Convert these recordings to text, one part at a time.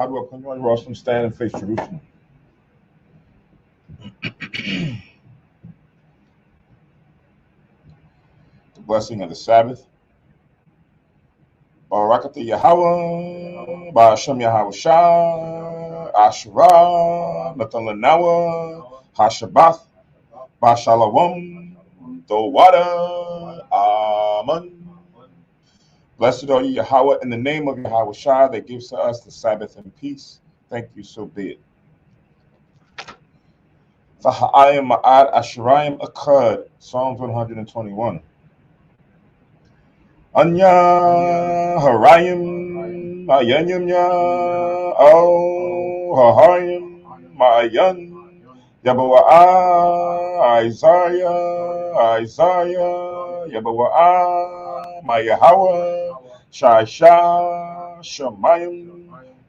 Bible upon you, and Jerusalem, stand and face Jerusalem. The blessing of the Sabbath. Barakatah Yahweh, Ba'ashem Yahweh Shah, Asherah, Natan Lanawa, HaShabbath, Ba'Shalom, Dowada, Amen. Blessed are you, Yahweh, in the name of Yahweh Shah that gives to us the Sabbath and peace. Thank you, so be it. Faha'ayim Ma'ad Asherayim Akkad, Psalms 121. Anya Harayim Ma'ayanyam Ya, O Hahayim Ma'ayan, Yabawa'a Isaiah, Yabawa'a Ma'Yahweh, Shai Shemayim,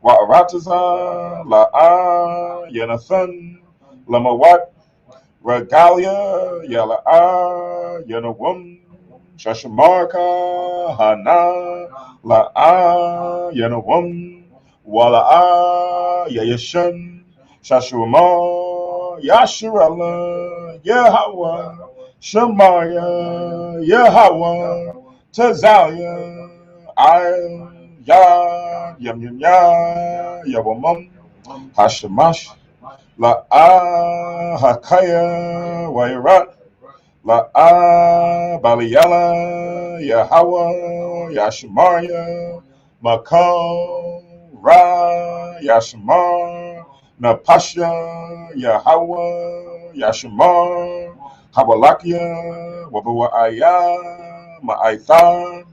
Wa'arataza, La'a, Yanathan, Lamawat, Regalia, Yala'a, Yanawum, Shashamarka, Hana, La'a, Yanawum, Wala'a, Yayashan, Shashuma, Yashirala, Yahweh, Shemaya, Yahweh, Tazalia, Ya, Yam, Yawamam, Hashemash, La'a, Hakaya, Wairat, La'a, Baliala, Yahweh, Yashimaya, Makal, Ra, Yashimar, Napasha, Yahweh, Yashimar, Habalakia, Wabawa'aya, Ma'aitha,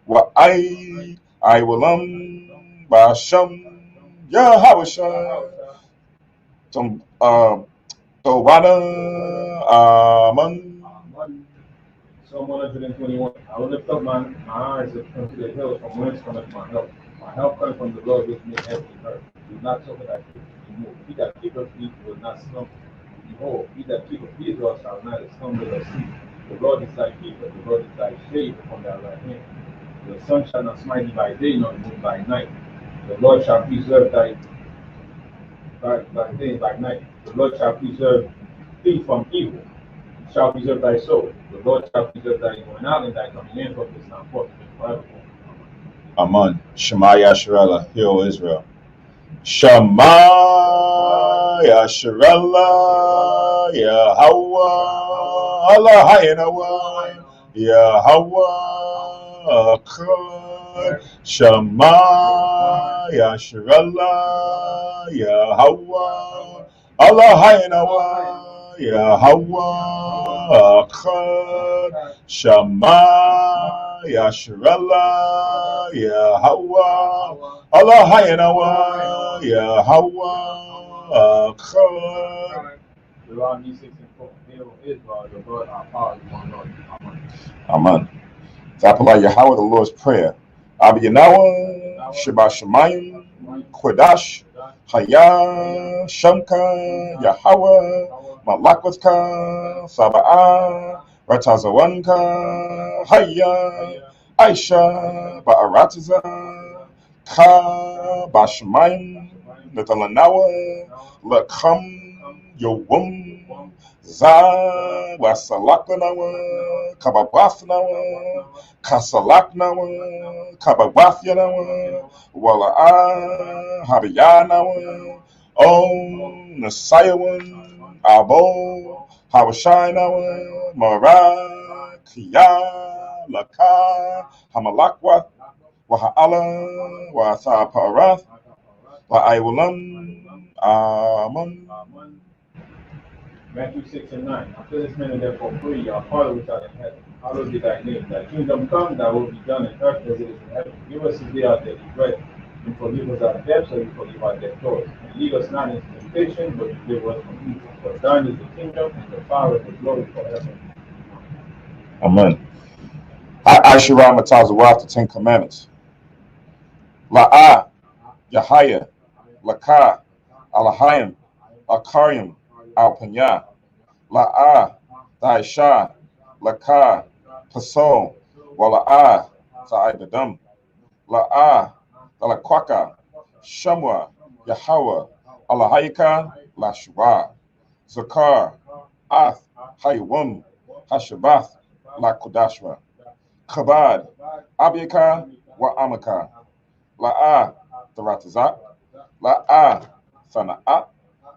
Wa'ai, Iwalam, Basham, Yahawasha, Tawada, Aman. Psalm 121. I will lift up my eyes unto the hills, from whence cometh my help. My help comes from the Lord which made heaven and earth. Do not suffer thy foot to be moved. He that keepeth thee will not stumble. Behold, he that keepeth Israel shall neither stumble nor sleep. The Lord is thy keeper, the Lord is thy shade upon thy right hand. The sun shall not smite thee by day, nor the moon by night. The Lord shall preserve thy day by night. The Lord shall preserve thee from evil. He shall preserve thy soul. The Lord shall preserve thy going out and thy coming in from this time forth and forever. Amen. Shema Yasharella, hear, O Israel. Shema Yasharella, Yahweh, Allah Hayanawa, Yahweh, Akkad. Shema Yasharella, Yahweh, Allah Hayanawa, Yahweh, Akkad. Shema Yasharella, Yahweh, Allah Hayanawa, Yahweh, Akkad. Deuteronomy 6:4. Hear, O Israel, the Lord our power is one Lord. Amen. Zapala Yahweh, the Lord's Prayer. Abba Yanawa, Sheba Shemayim, Kodash, Haya, Shamka, Yahweh, Malakwatka, Saba'ah, Ratazawanka, Haya, Aisha, Ba'aratiza, Ka, Bashemayim, Natalanawa, Lakam, Yowum, Za, Wasalakanawa, Kababathnawa, Kasalaknawa, Kababathanawa, Wala'a, Habiyanawa, O, Nasayawan, Abo, Habashinawa, Mara, Kiya, Laka, Hamalakwa, Waha'ala, Watha Parath, Wa'aiwalam, Amen. Matthew 6:9. After this manner therefore pray, our Father which art in heaven, hallowed be thy name. Thy kingdom come, thy will be done in earth as it is in heaven. Give us this day our daily bread, and forgive us our debts, as we forgive our debtors. And lead us not into temptation, but deliver us from evil. For thine is the kingdom, and the power, and the glory forever. Amen. Asherah Matazawaf, the Ten Commandments. La'a, Yahaya, Laka, Alahayim, Akarim, Alpanya, La'a, Daisha, Laka, Pasol, Wala'a, Ta'ibadam, La'a, Dalakwaka, Shamwa, Yahweh, Alahayika, Lashua, Zakar, Ath, Hayawum, Hashabath, Lakodashwa, Chabad, Abiaka, Wa Amaka, La'ah, Taratazak, La'ah, Sana'at,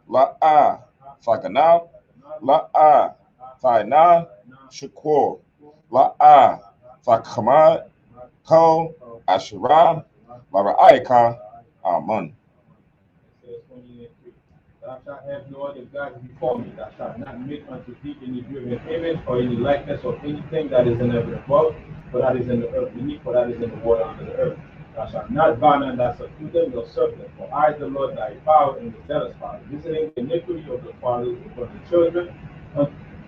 La'ah, Saganal, La'ah, Thainah, Shakur, La'ah, Thakhamad, Ko, Asherah, Lara'ayaka, Amun. Says 28:3. Thou shalt have no other gods before me. Thou shalt not make unto thee any graven image or any likeness of anything that is in heaven above, for that is in the earth beneath, for that is in the water under the earth. Thou shalt not bow down thy self to them, nor serve them. For I, the Lord thy power, am the jealous Father, visiting the iniquity of the fathers upon the children,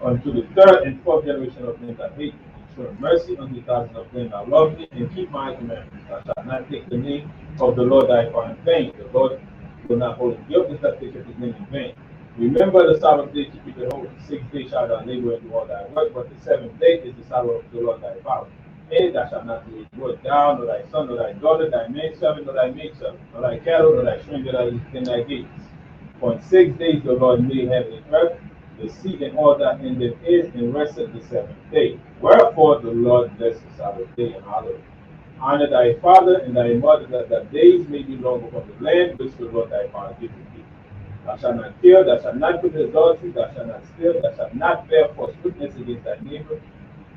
unto the third and fourth generation of them that hate me, and showing mercy unto thousands of them that love me, and keep my commandments. Thou shalt not take the name of the Lord thy God in vain. The Lord will not hold him guiltless that take up his name in vain. Remember the Sabbath day to keep it holy. 6 days shalt thou labor and do all thy work, but the seventh day is the Sabbath of the Lord thy power. And thou shalt not do his work, thou, nor thy son, nor thy daughter, thy manservant, nor thy maidservant, nor thy cattle, nor thy stranger that is in thy gates. For in 6 days the Lord made heaven and earth, the sea and all that in them is, and rested the seventh day. Wherefore the Lord blessed the Sabbath day and hallowed it. Honor thy father and thy mother, that thy days may be long upon the land which the Lord thy God giveth thee. Thou shalt not kill, thou shalt not commit adultery, thou shalt not steal, thou shalt not bear false witness against thy neighbor.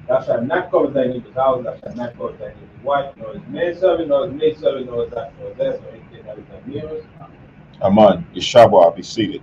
Thou shalt not covet thy neighbor's house, thou shalt not covet thy neighbor's wife, nor his manservant, nor his maidservant, nor his ass, nor anything that is thy neighbor's. Amun. Yeshabah, be seated.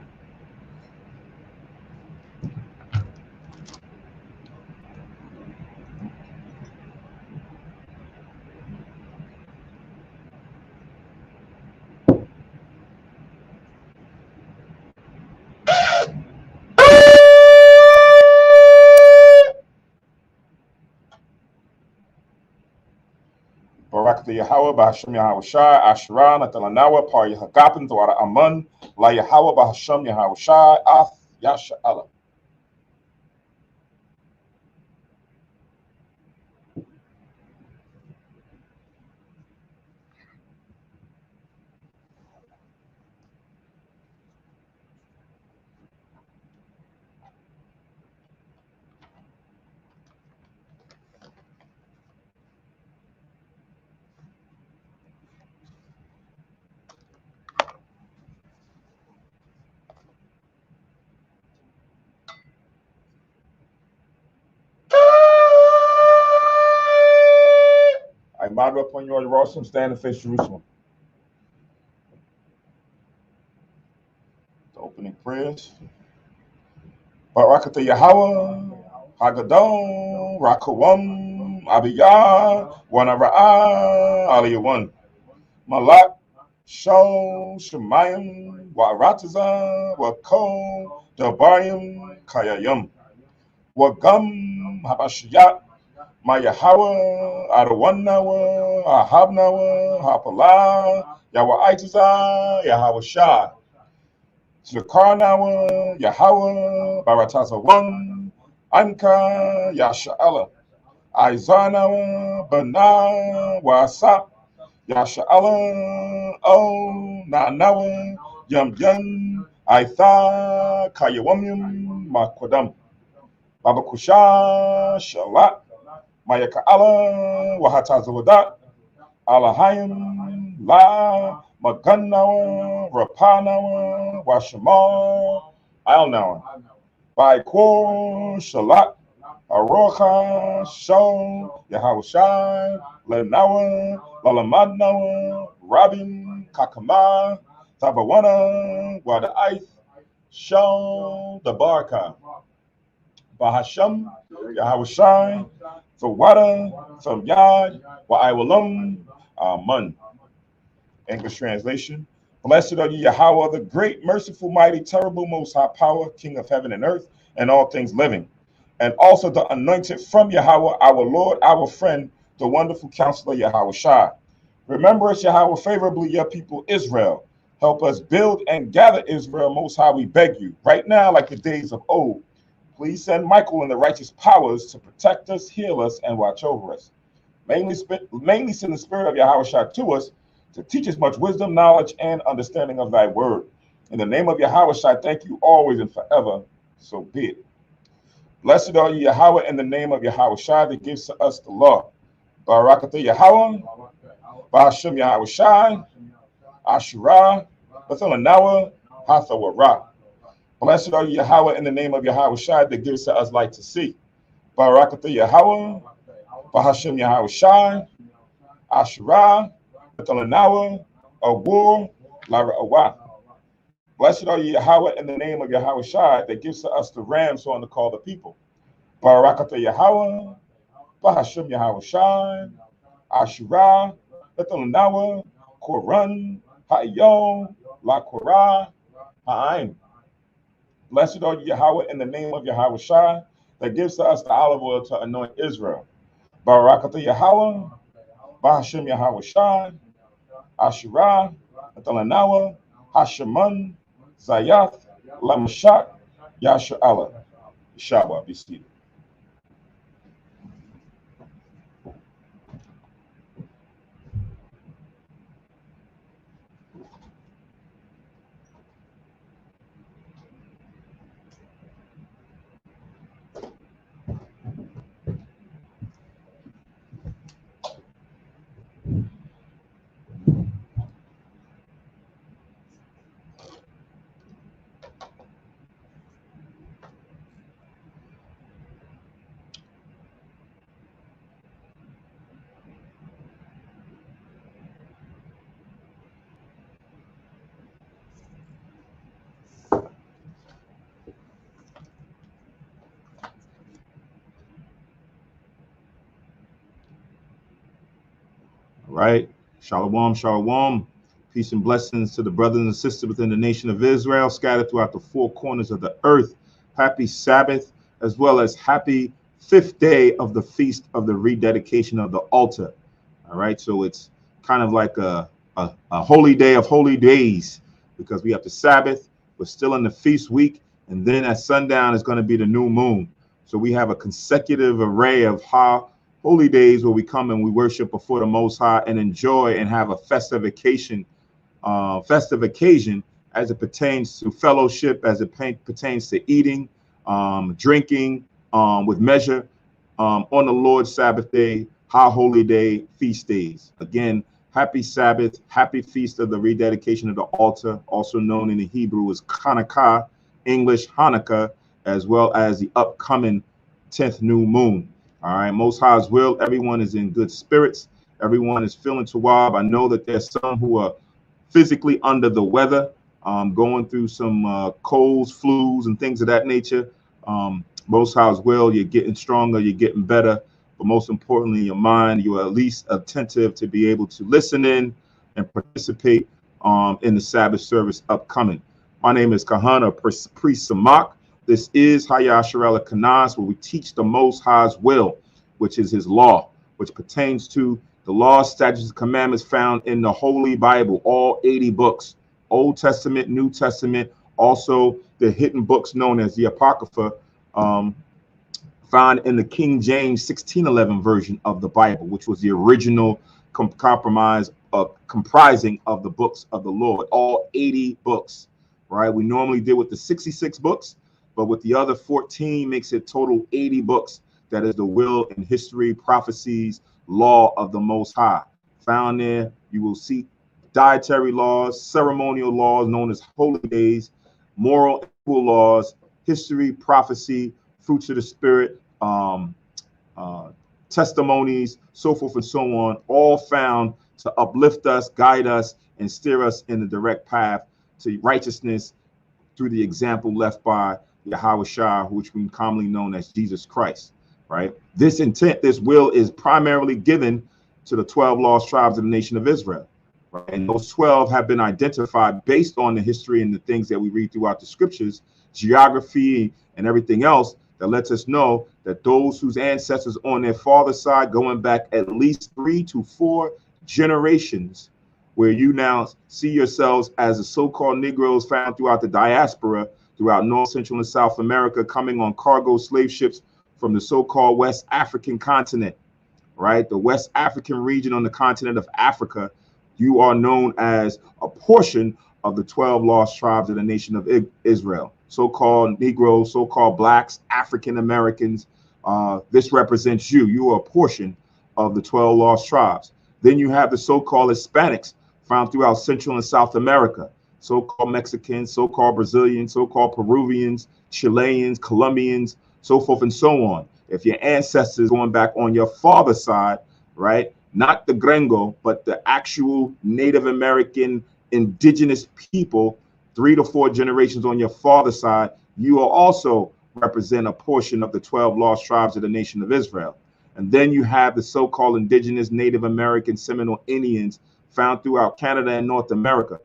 Barak the Yahweh, Bahasham Yahweh Shai, Asherah, Natalanawa, Par Yahagapin, Thwara Amun, La Yahweh, Bahasham Yahweh Shai, Ath, Yasha Allah. I model upon your Jerusalem, stand and face Jerusalem. The opening prayers. Barakatha Yahweh, Hagadon, Rakawam, Abiyah, Wanara'a, Aliyawan, Malak, Shon, Shemayim, Warataza, Wako, Dabayim, Kayayim, Wagam, Habashiyat, Mayahawa, Adawanawa, Ahabnawa, Hapala, Yawaitaza, Yahweh Shah. Zakarnawa, Yahweh, Barataza 1, Anka, Yasha'ala, Izanawa, Bana, Wasa, Yasha'ala, O, Nanawa, Yum Yum, Aitha, Kayawamyum, Makwadam, Babakusha, Shalat, Mayaka'ala, Wahataza Wadat, Alahayim, La, Maganawa, Rapanawa, Washamal, Alnawa, Baikor, Shalat, Arocha, Sho, Yahushai, Lenawa, Lalamadnawa, Rabin, Kakama, Tabawana, Wadaith, Sho, the Barka, Bahasham, Yahushai, Zawada, from Yad, Wa'iwalam, Amun. English translation. Blessed are you, Yahweh, the great, merciful, mighty, terrible, most high power, King of heaven and earth, and all things living. And also the anointed from Yahweh, our Lord, our friend, the wonderful counselor, Yahweh Shai. Remember us, Yahweh, favorably, your people, Israel. Help us build and gather Israel, most high, we beg you. Right now, like the days of old. Please send Michael and the righteous powers to protect us, heal us, and watch over us. Mainly send the spirit of Yahweh Shai to us, to teach us much wisdom, knowledge, and understanding of thy word. In the name of Yahweh, I thank you always and forever. So be it. Blessed are you, Yahweh, in the name of Yahweh Shai that gives to us the law. Barakatah Yahweh, Bahashem Yahweh Shai, Ashurah, Bethelanawa, Hathawara. Blessed are you, Yahweh, in the name of Yahweh Shai that gives to us light to see. Barakatah Yahweh, Bahashem Yahweh Shai, Ashurah, Bethelanawa, Awar, Lara Awa. Blessed are you, Yahweh, in the name of Yahweh Shai that gives to us the rams on to call the people. Barakatah Yahweh, Bahashem Yahweh Shai, Ashurah, Bethelanawa, Koran, Hayom, La Korah, Ha'ain. Blessed are you, Yahweh, in the name of Yahweh Shai that gives to us the olive oil to anoint Israel. Barakatah Yahweh, Bahashem Yahweh Shai, Ashurah, Bethelanawa, Hasheman, Zayath, Lamashak, Yasha'ala. Yeshua, be seated. Right? Shalom, shalom. Peace and blessings to the brothers and sisters within the nation of Israel, scattered throughout the four corners of the earth. Happy Sabbath, as well as happy fifth day of the feast of the rededication of the altar. All right, so it's kind of like a holy day of holy days because we have the Sabbath, we're still in the feast week, and then at sundown is going to be the new moon. So we have a consecutive array of holy days where we come and we worship before the Most High and enjoy and have a festive occasion as it pertains to fellowship, as it pertains to eating, drinking with measure on the Lord's Sabbath day, high holy day, feast days. Again, happy Sabbath, happy feast of the rededication of the altar, also known in the Hebrew as Hanukkah, English Hanukkah, as well as the upcoming 10th new moon. All right, Most High's will, everyone is in good spirits. Everyone is feeling tawab. I know that there's some who are physically under the weather, going through some colds, flus, and things of that nature. Most High's will, you're getting stronger, you're getting better. But most importantly, your mind, you are at least attentive to be able to listen in and participate in the Sabbath service upcoming. My name is Kahana Priest Samak. This is Hayasharala Kanas, where we teach the Most High's will, which is his law, which pertains to the laws, statutes, and commandments found in the Holy Bible, all 80 books, Old Testament, New Testament, also the hidden books known as the Apocrypha, found in the King James 1611 version of the Bible, which was the original comprising of the books of the Lord, all 80 books, right? We normally deal with the 66 books, but with the other 14 makes it total 80 books. That is the will and history, prophecies, law of the Most High. Found there, you will see dietary laws, ceremonial laws known as holy days, moral and civil laws, history, prophecy, fruits of the spirit, testimonies, so forth and so on, all found to uplift us, guide us, and steer us in the direct path to righteousness through the example left by Yahweh Shah, which we commonly known as Jesus Christ, right? This intent, this will is primarily given to the 12 lost tribes of the nation of Israel, right? And those 12 have been identified based on the history and the things that we read throughout the scriptures, geography, and everything else that lets us know that those whose ancestors on their father's side, going back at least 3 to 4 generations, where you now see yourselves as the so-called Negroes found throughout the diaspora, throughout North, Central, and South America, coming on cargo slave ships from the so-called West African continent, right? The West African region on the continent of Africa, You are known as a portion of the 12 lost tribes of the nation of Israel. So-called Negroes, so-called blacks, African Americans. This represents you. You are a portion of the 12 lost tribes. Then you have the so-called Hispanics found throughout Central and South America. So-called Mexicans, so-called Brazilians, so-called Peruvians, Chileans, Colombians, so forth and so on. If your ancestors going back on your father's side, right, not the gringo, but the actual Native American indigenous people, 3 to 4 generations on your father's side, you will also represent a portion of the 12 lost tribes of the nation of Israel. And then you have the so-called indigenous Native American Seminole Indians found throughout Canada and North America.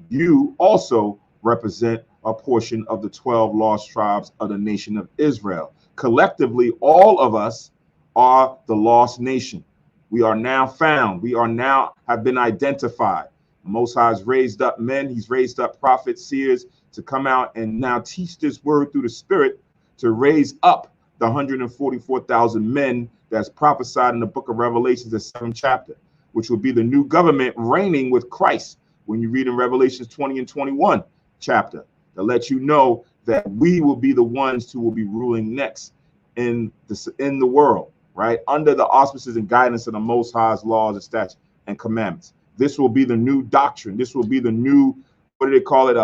You also represent a portion of the 12 lost tribes of the nation of Israel. Collectively, all of us are the lost nation. We are now found. We are now have been identified. The Most High has raised up men. He's raised up prophets, seers to come out and now teach this word through the Spirit to raise up the 144,000 men that's prophesied in the book of Revelations, the 7th chapter, which will be the new government reigning with Christ. When you read in Revelations 20 and 21 chapter, that lets you know that we will be the ones who will be ruling next in the world, right? Under the auspices and guidance of the Most High's laws and statutes and commandments. This will be the new doctrine. This will be the new, what do they call it?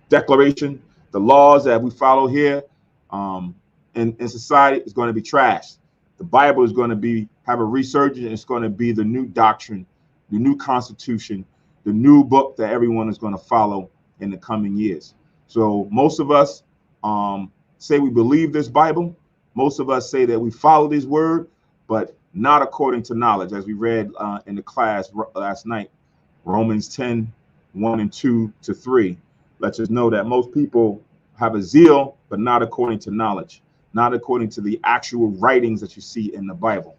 Declaration. The laws that we follow here in society is going to be trashed. The Bible is going to have a resurgence. It's going to be the new doctrine, the new constitution, the new book that everyone is going to follow in the coming years. So most of us say we believe this Bible. Most of us say that we follow this word, but not according to knowledge, as we read in the class last night. Romans 10, 1 and 2 to 3 lets us know that most people have a zeal, but not according to knowledge, not according to the actual writings that you see in the Bible.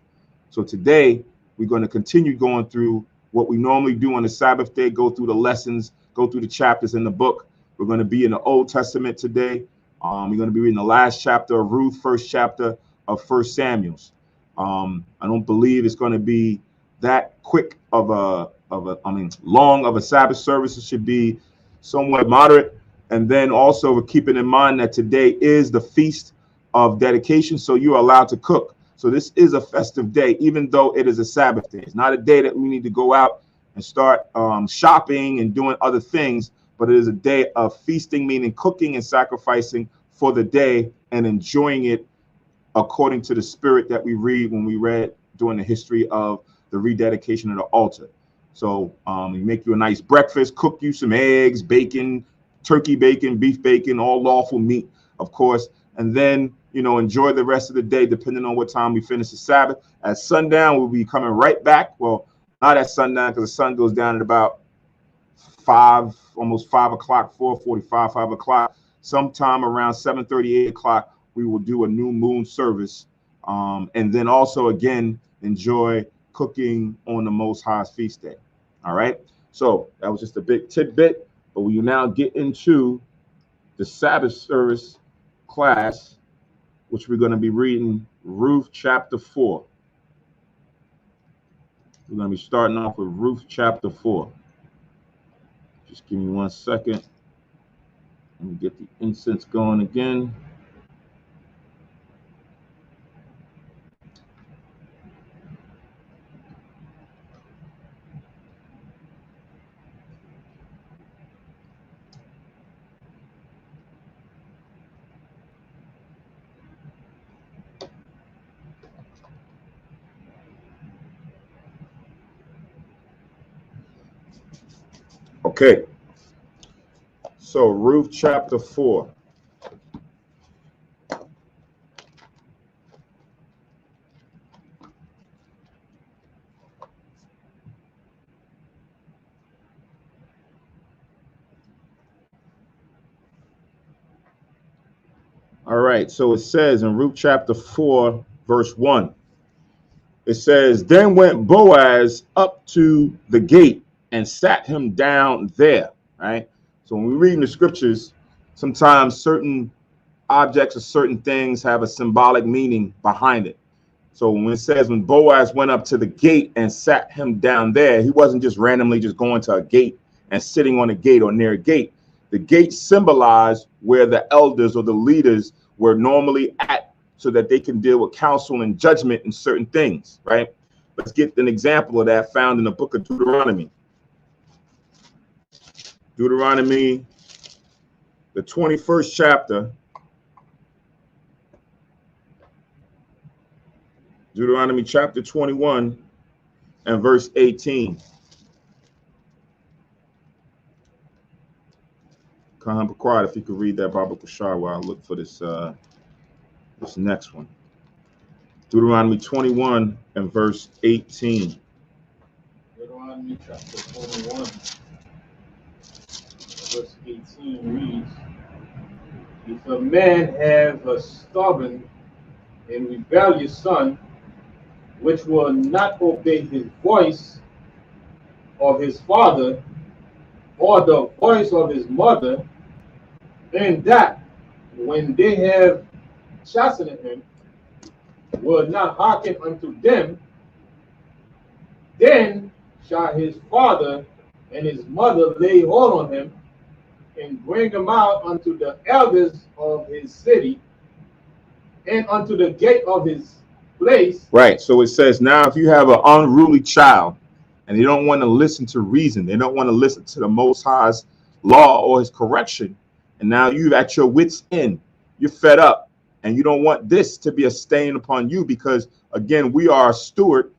So today, we're going to continue going through what we normally do on the Sabbath day, go through the lessons, go through the chapters in the book. We're going to be in the Old Testament today. We're going to be reading the last chapter of Ruth, first chapter of 1 Samuel's. I don't believe it's going to be that quick of long of a Sabbath service. It should be somewhat moderate. And then also we're keeping in mind that today is the feast of dedication. So you are allowed to cook. So this is a festive day, even though it is a Sabbath day. It's not a day that we need to go out and start shopping and doing other things, but it is a day of feasting, meaning cooking and sacrificing for the day and enjoying it according to the spirit that we read when we read during the history of the rededication of the altar. So you make you a nice breakfast, cook you some eggs, bacon, turkey bacon, beef bacon, all lawful meat, of course, and then enjoy the rest of the day, depending on what time we finish the Sabbath. At sundown, we'll be coming right back. Well, not at sundown, because the sun goes down at about 5, almost 5 o'clock, 4:45, 5 o'clock. Sometime around 7:30, 8 o'clock, we will do a new moon service. And then also, again, enjoy cooking on the Most High's feast day. All right. So that was just a big tidbit, but we now get into the Sabbath service class, which we're going to be reading Ruth chapter 4. We're going to be starting off with Ruth chapter 4. Just give me 1 second. Let me get the incense going again. Okay. So Ruth chapter 4. All right, so it says in Ruth chapter 4, verse 1, it says, then went Boaz up to the gate and sat him down there, right? So when we read in the scriptures, sometimes certain objects or certain things have a symbolic meaning behind it. So when it says when Boaz went up to the gate and sat him down there, he wasn't just randomly just going to a gate and sitting on a gate or near a gate. The gate symbolized where the elders or the leaders were normally at so that they can deal with counsel and judgment in certain things, right? Let's get an example of that found in the book of Deuteronomy. Deuteronomy, the 21st chapter. Deuteronomy chapter 21 and verse 18. Khan Bakwad, if you could read that Baba Kushar while I look for this this next one. Deuteronomy 21 and verse 18. Deuteronomy chapter 21, verse 18 reads, if a man have a stubborn and rebellious son, which will not obey his voice of his father or the voice of his mother, and that when they have chastened him, will not hearken unto them, then shall his father and his mother lay hold on him and bring him out unto the elders of his city and unto the gate of his place. Right. So it says, now if you have an unruly child and they don't want to listen to reason, they don't want to listen to the Most High's law or his correction, and now you're at your wits' end, you're fed up, and you don't want this to be a stain upon you, because again, we are a steward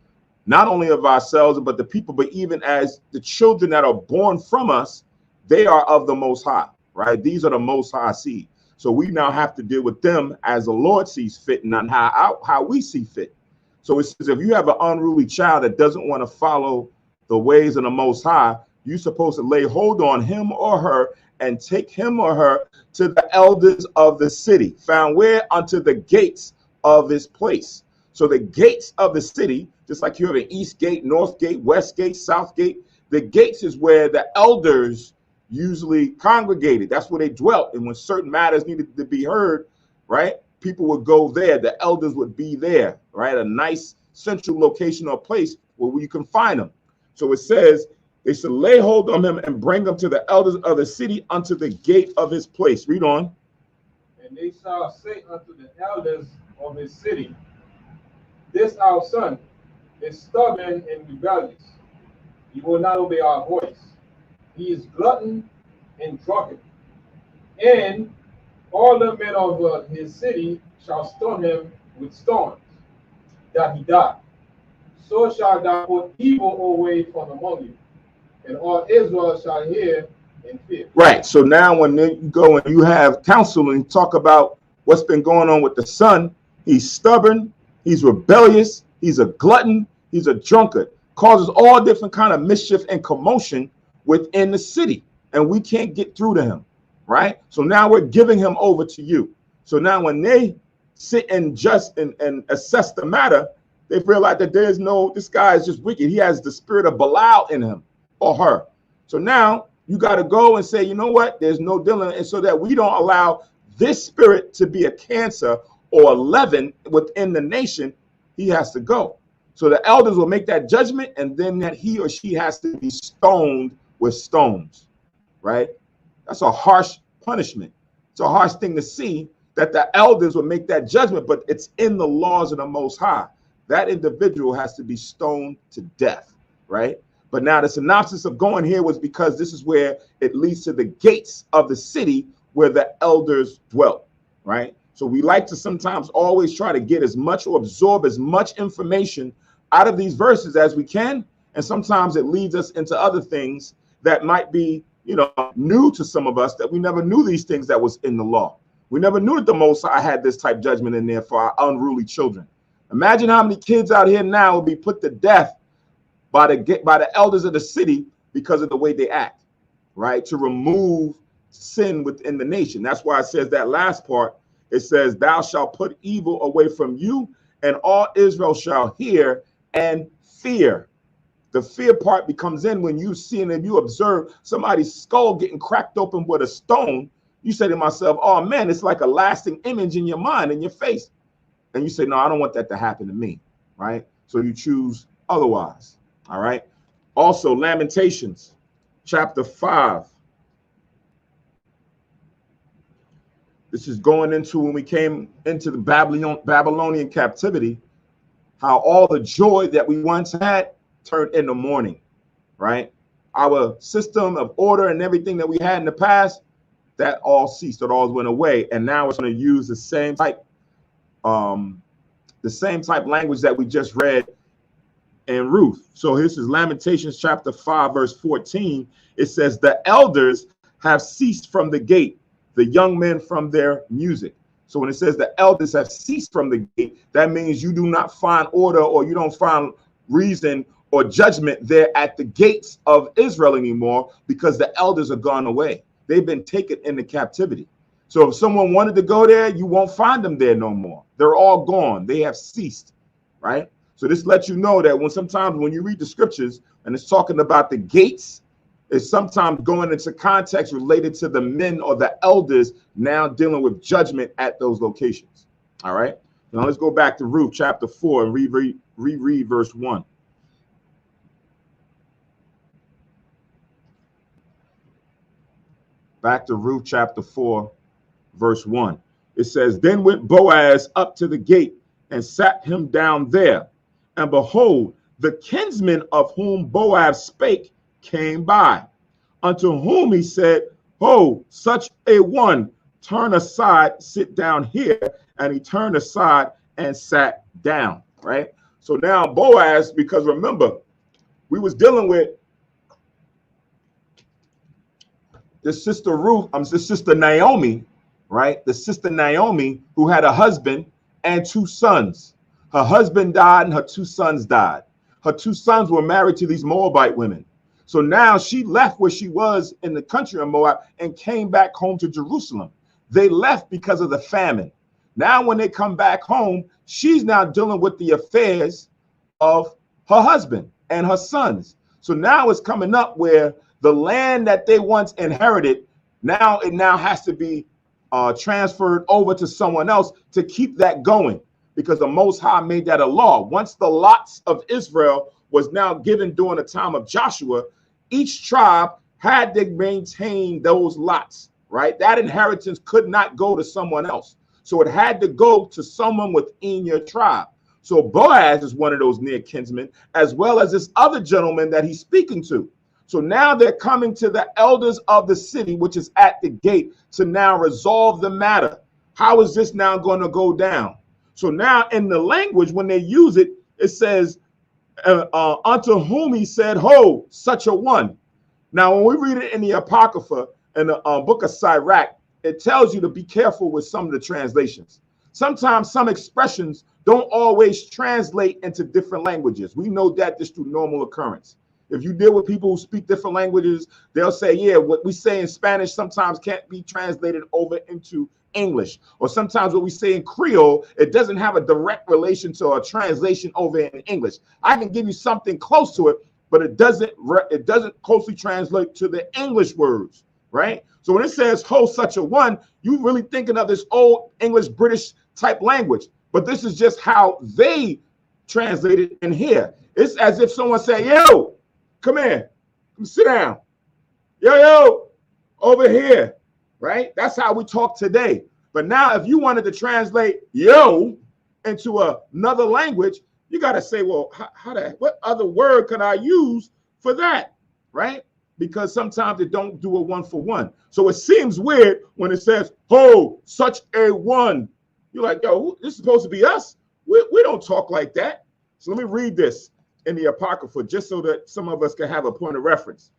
not only of ourselves but the people, but even as the children that are born from us, they are of the Most High, right? These are the Most High seed. So we now have to deal with them as the Lord sees fit, and not how we see fit. So it says, if you have an unruly child that doesn't want to follow the ways of the Most High, you're supposed to lay hold on him or her and take him or her to the elders of the city, found where? Unto the gates of his place. So the gates of the city, just like you have an east gate, north gate, west gate, south gate, the gates is where the elders usually congregated. That's where they dwelt. And when certain matters needed to be heard, right, people would go there. The elders would be there, right? A nice central location or place where you can find them. So it says they should lay hold on him and bring him to the elders of the city unto the gate of his place. Read on. And they shall say unto the elders of his city, this our son is stubborn and rebellious. He will not obey our voice. He is glutton and drunken. And all the men of his city shall stone him with stones, that he die. So shall thou put evil away from among you, and all Israel shall hear and fear. Right. So now when you go and you have counsel and talk about what's been going on with the son, he's stubborn, he's rebellious, he's a glutton, he's a drunkard, causes all different kind of mischief and commotion within the city, and we can't get through to him, right? So now we're giving him over to you. So now when they sit and just and assess the matter, they've realized that there's no, this guy is just wicked. He has the spirit of Belial in him or her. So now you got to go and say, you know what, there's no dealing, and so that we don't allow this spirit to be a cancer or a leaven within the nation, he has to go. So the elders will make that judgment, and then that he or she has to be stoned with stones, right? That's a harsh punishment. It's a harsh thing to see that the elders will make that judgment, but it's in the laws of the Most High. That individual has to be stoned to death, right? But now the synopsis of going here was because this is where it leads to the gates of the city where the elders dwelt, right? So we like to sometimes always try to get as much or absorb as much information out of these verses as we can. And sometimes it leads us into other things that might be, you know, new to some of us, that we never knew these things that was in the law. We never knew that the Most High had this type judgment in there for our unruly children. Imagine how many kids out here now will be put to death by the elders of the city because of the way they act, right? To remove sin within the nation. That's why it says that last part. It says, thou shalt put evil away from you, and all Israel shall hear and fear. The fear part becomes in when you see and if you observe somebody's skull getting cracked open with a stone. You say to myself, oh man, it's like a lasting image in your mind, in your face. And you say, no, I don't want that to happen to me. right? So you choose otherwise, all right? Also, Lamentations chapter 5. This is going into when we came into the Babylonian captivity, how all the joy that we once had turned into mourning, right? Our system of order and everything that we had in the past, that all ceased, it all went away. And now it's going to use um, the same type language that we just read in Ruth. So this is Lamentations chapter 5, verse 14. It says, the elders have ceased from the gate, the young men from their music. So when it says the elders have ceased from the gate, that means you do not find order, or you don't find reason or judgment there at the gates of Israel anymore, because the elders are gone away. They've been taken into captivity. So if someone wanted to go there, you won't find them there no more. They're all gone. They have ceased, right? So this lets you know that sometimes when you read the scriptures and it's talking about the gates, it's sometimes going into context related to the men or the elders now dealing with judgment at those locations. All right. Now let's go back to Ruth chapter 4 and reread verse 1. Back to Ruth chapter 4, verse 1. It says, then went Boaz up to the gate and sat him down there. And behold, the kinsman of whom Boaz spake came by, unto whom he said, ho, such a one, turn aside, sit down here. And he turned aside and sat down, right? So now Boaz, because remember, we was dealing with the sister Ruth, the sister Naomi, right? The sister Naomi, who had a husband and two sons. Her husband died and her two sons died. Her two sons were married to these Moabite women. So now she left where she was in the country of Moab and came back home to Jerusalem. They left because of the famine. Now when they come back home, she's now dealing with the affairs of her husband and her sons. So now it's coming up where the land that they once inherited, now it has to be transferred over to someone else to keep that going, because the Most High made that a law. Once the lots of Israel was now given during the time of Joshua, each tribe had to maintain those lots, right? That inheritance could not go to someone else. So it had to go to someone within your tribe. So Boaz is one of those near kinsmen, as well as this other gentleman that he's speaking to. So now they're coming to the elders of the city, which is at the gate, to now resolve the matter. How is this now going to go down? So now in the language, when they use it, it says, unto whom he said, ho, such a one. Now, when we read it in the Apocrypha, in the book of Sirach, it tells you to be careful with some of the translations. Sometimes some expressions don't always translate into different languages. We know that just through normal occurrence. If you deal with people who speak different languages, they'll say, yeah, what we say in Spanish sometimes can't be translated over into English. Or sometimes what we say in Creole, it doesn't have a direct relation to a translation over in English. I can give you something close to it, but it doesn't closely translate to the English words, right? So when it says ho such a one, you really thinking of this old English British type language. But this is just how they translate it in here. It's as if someone say, yo, come here, come sit down. Yo, over here, right? That's how we talk today. But now if you wanted to translate yo into another language, you got to say, well, what other word can I use for that, right? Because sometimes it don't do a one for one. So it seems weird when it says, oh, such a one. You're like, yo, this is supposed to be us. We don't talk like that. So let me read this in the Apocrypha, just so that some of us can have a point of reference.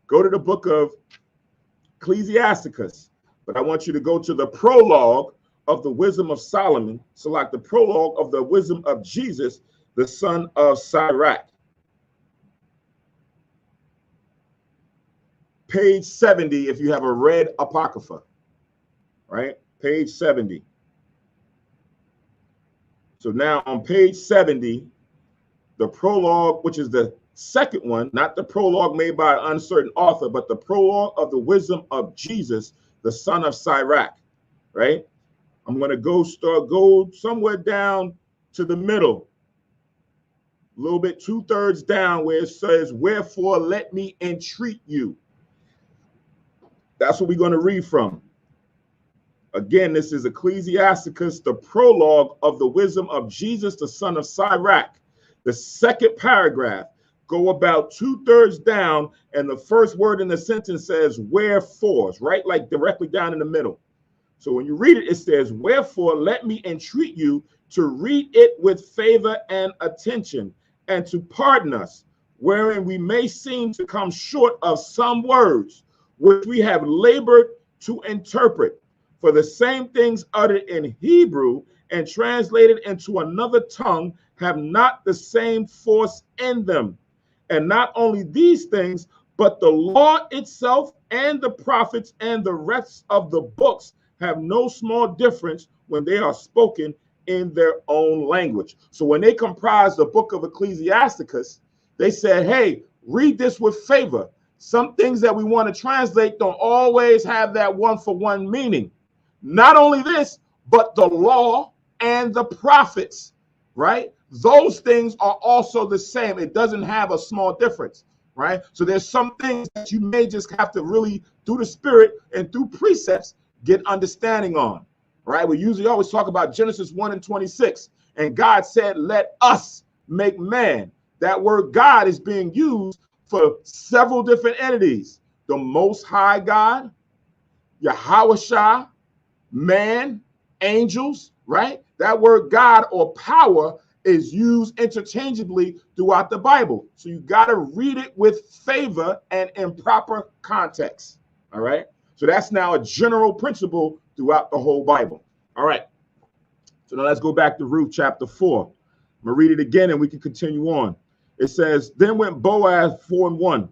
Go to the book of Ecclesiasticus, but I want you to go to the prologue of the wisdom of Solomon, so like the prologue of the wisdom of Jesus, the son of Sirach. Page 70, if you have a red Apocrypha, right? Page 70. So now on page 70, the prologue, which is the second one, not the prologue made by an uncertain author, but the prologue of the wisdom of Jesus, the son of Sirach, right? I'm going to go somewhere down to the middle. a little bit 2/3 down where it says, wherefore let me entreat you. That's what we're going to read from. Again, this is Ecclesiasticus, the prologue of the wisdom of Jesus, the son of Sirach. The second paragraph, go about 2/3 down, and the first word in the sentence says, wherefore, right? Like directly down in the middle. So when you read it, it says, wherefore let me entreat you to read it with favor and attention, and to pardon us, wherein we may seem to come short of some words, which we have labored to interpret. For the same things uttered in Hebrew and translated into another tongue have not the same force in them. And not only these things, but the law itself and the prophets and the rest of the books have no small difference when they are spoken in their own language. So when they comprised the book of Ecclesiasticus, they said, hey, read this with favor. Some things that we want to translate don't always have that one-for-one meaning. Not only this, but the law and the prophets, right? Those things are also the same. It doesn't have a small difference, right? So there's some things that you may just have to really, through the spirit and through precepts, get understanding on, right? We usually always talk about Genesis 1:26, and God said, let us make man. That word God is being used for several different entities. The Most High God, Yahweh, man, angels, right? That word God or power is used interchangeably throughout the Bible. So you got to read it with favor and in proper context, all right? So that's now a general principle throughout the whole Bible. All right. So now let's go back to Ruth chapter 4. I'm going to read it again and we can continue on. It says, then went Boaz, 4:1.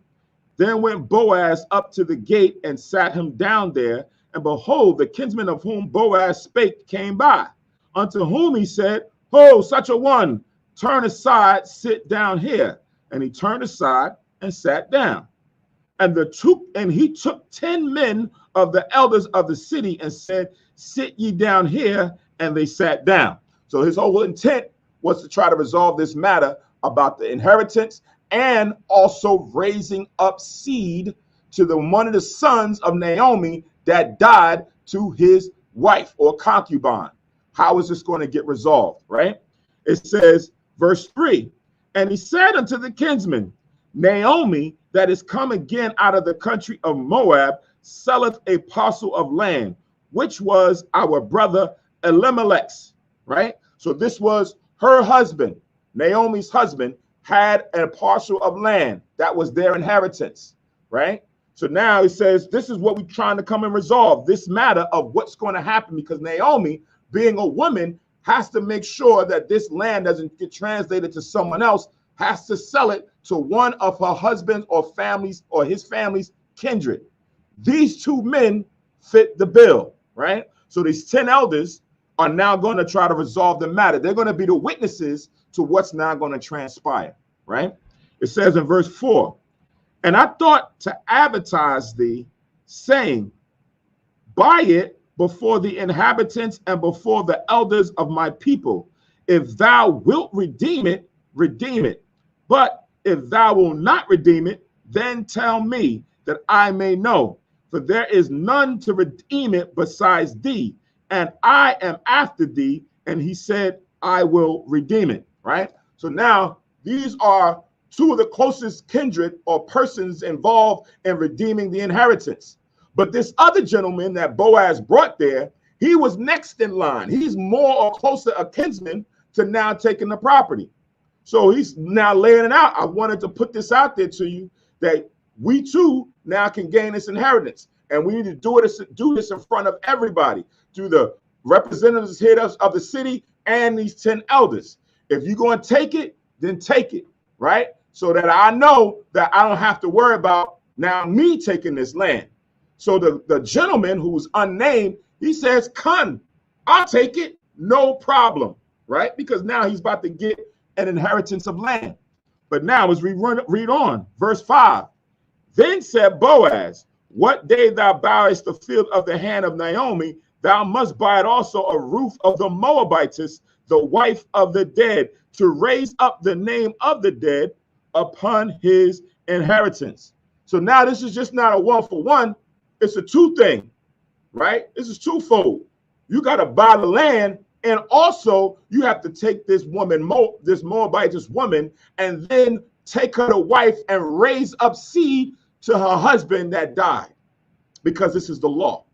Then went Boaz up to the gate and sat him down there. And behold, the kinsman of whom Boaz spake came by, unto whom he said, ho, such a one, turn aside, sit down here. And he turned aside and sat down. And he took 10 men of the elders of the city and said, sit ye down here. And they sat down. So his whole intent was to try to resolve this matter about the inheritance and also raising up seed to one of the sons of Naomi that died to his wife or concubine. How is this going to get resolved, right? It says, verse 3, and he said unto the kinsman, Naomi, that is come again out of the country of Moab, selleth a parcel of land, which was our brother Elimelech's, right? So this was her husband, Naomi's husband, had a parcel of land that was their inheritance, right? So now he says, this is what we're trying to come and resolve, this matter of what's going to happen, because Naomi, being a woman, has to make sure that this land doesn't get translated to someone else, has to sell it to one of her husband's or families or his family's kindred. These two men fit the bill, right? So these 10 elders are now going to try to resolve the matter. They're going to be the witnesses to what's now going to transpire, right? It says in verse 4, and I thought to advertise thee, saying, buy it before the inhabitants and before the elders of my people. If thou wilt redeem it, redeem it. But if thou wilt not redeem it, then tell me that I may know. For there is none to redeem it besides thee, and I am after thee. And he said, I will redeem it, right? So now these are two of the closest kindred or persons involved in redeeming the inheritance. But this other gentleman that Boaz brought there, he was next in line. He's more or closer a kinsman to now taking the property. So he's now laying it out. I wanted to put this out there to you that we too now can gain this inheritance. And we need to do this in front of everybody, through the representatives here of the city and these 10 elders. If you're going to take it, then take it, right? So that I know that I don't have to worry about now me taking this land. So the gentleman who's unnamed, he says, come, I'll take it, no problem, right? Because now he's about to get an inheritance of land. But now as we read on, verse 5, then said Boaz, what day thou buyest the field of the hand of Naomi, thou must buy it also of Ruth of the Moabites, the wife of the dead, to raise up the name of the dead upon his inheritance. So now this is just not a one for one, it's a two thing, right? This is twofold. You got to buy the land, and also you have to take this woman, this Moabitess woman, and then take her to wife and raise up seed to her husband that died, because this is the law,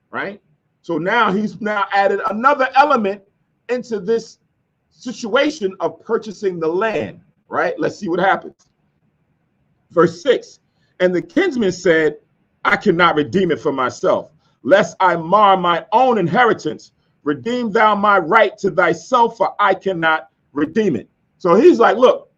right? So now he's now added another element into this situation of purchasing the land, right? Let's see what happens. Verse 6, and the kinsman said, I cannot redeem it for myself, lest I mar my own inheritance. Redeem thou my right to thyself, for I cannot redeem it. So he's like, look,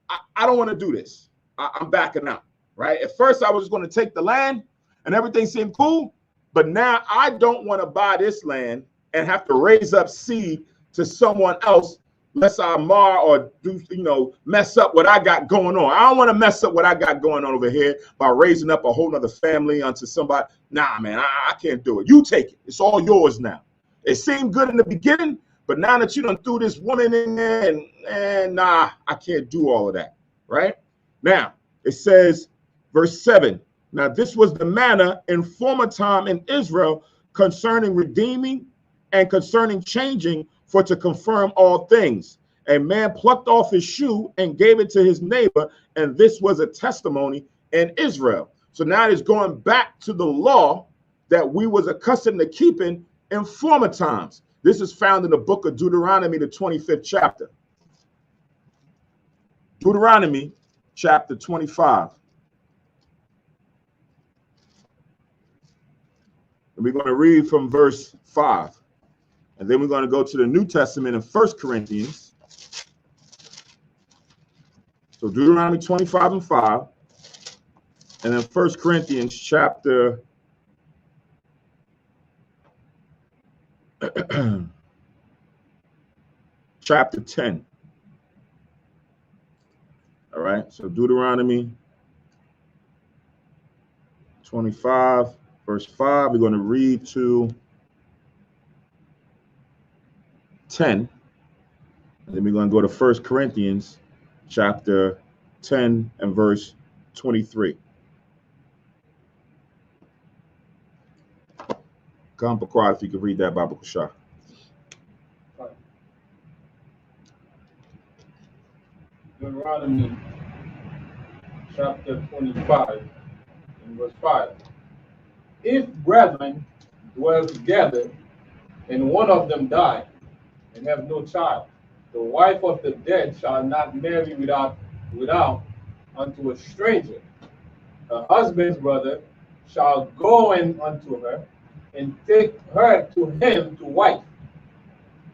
I don't want to do this. I'm backing out, right? At first, I was just going to take the land and everything seemed cool. But now I don't want to buy this land and have to raise up seed to someone else, lest I mar or do, mess up what I got going on. I don't want to mess up what I got going on over here by raising up a whole nother family onto somebody. Nah, man, I can't do it. You take it. It's all yours now. It seemed good in the beginning, but now that you done threw this woman in there, and nah, I can't do all of that, right? Now, it says, verse 7, now this was the manner in former time in Israel concerning redeeming and concerning changing, for to confirm all things. A man plucked off his shoe and gave it to his neighbor, and this was a testimony in Israel. So now it's going back to the law that we was accustomed to keeping in former times. This is found in the book of Deuteronomy, the 25th chapter. Deuteronomy chapter 25. And we're going to read from verse 5. And then we're going to go to the New Testament in 1 Corinthians. So Deuteronomy 25 and 5. And then 1 Corinthians chapter chapter 10. All right. So Deuteronomy 25, verse 5. We're going to read to 10, and then we're going to go to 1 Corinthians chapter 10 and verse 23. Come, Paquad, if you could read that, Bible Kashah. Deuteronomy chapter 25 and verse 5. If brethren dwell together, and one of them die, and have no child, the wife of the dead shall not marry without unto a stranger. Her husband's brother shall go in unto her, and take her to him to wife,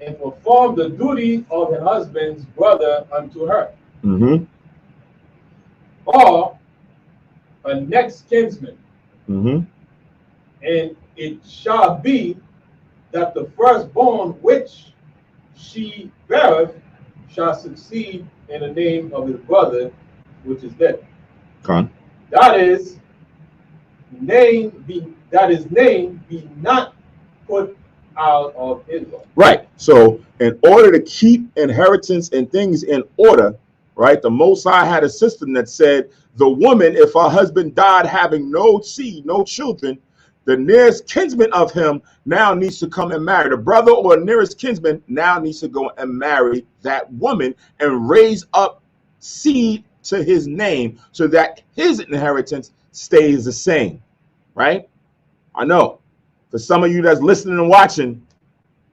and perform the duty of her husband's brother unto her. Mm-hmm. Or a next kinsman. Mm-hmm. And it shall be that the firstborn which she beareth shall succeed in the name of his brother which is dead. Con. That is name be not put out of Israel. Right. So in order to keep inheritance and things in order, right, the Most High had a system that said the woman, if her husband died having no seed, no children, the nearest kinsman of him now needs to come and marry. The brother or nearest kinsman now needs to go and marry that woman and raise up seed to his name so that his inheritance stays the same, right? I know for some of you that's listening and watching,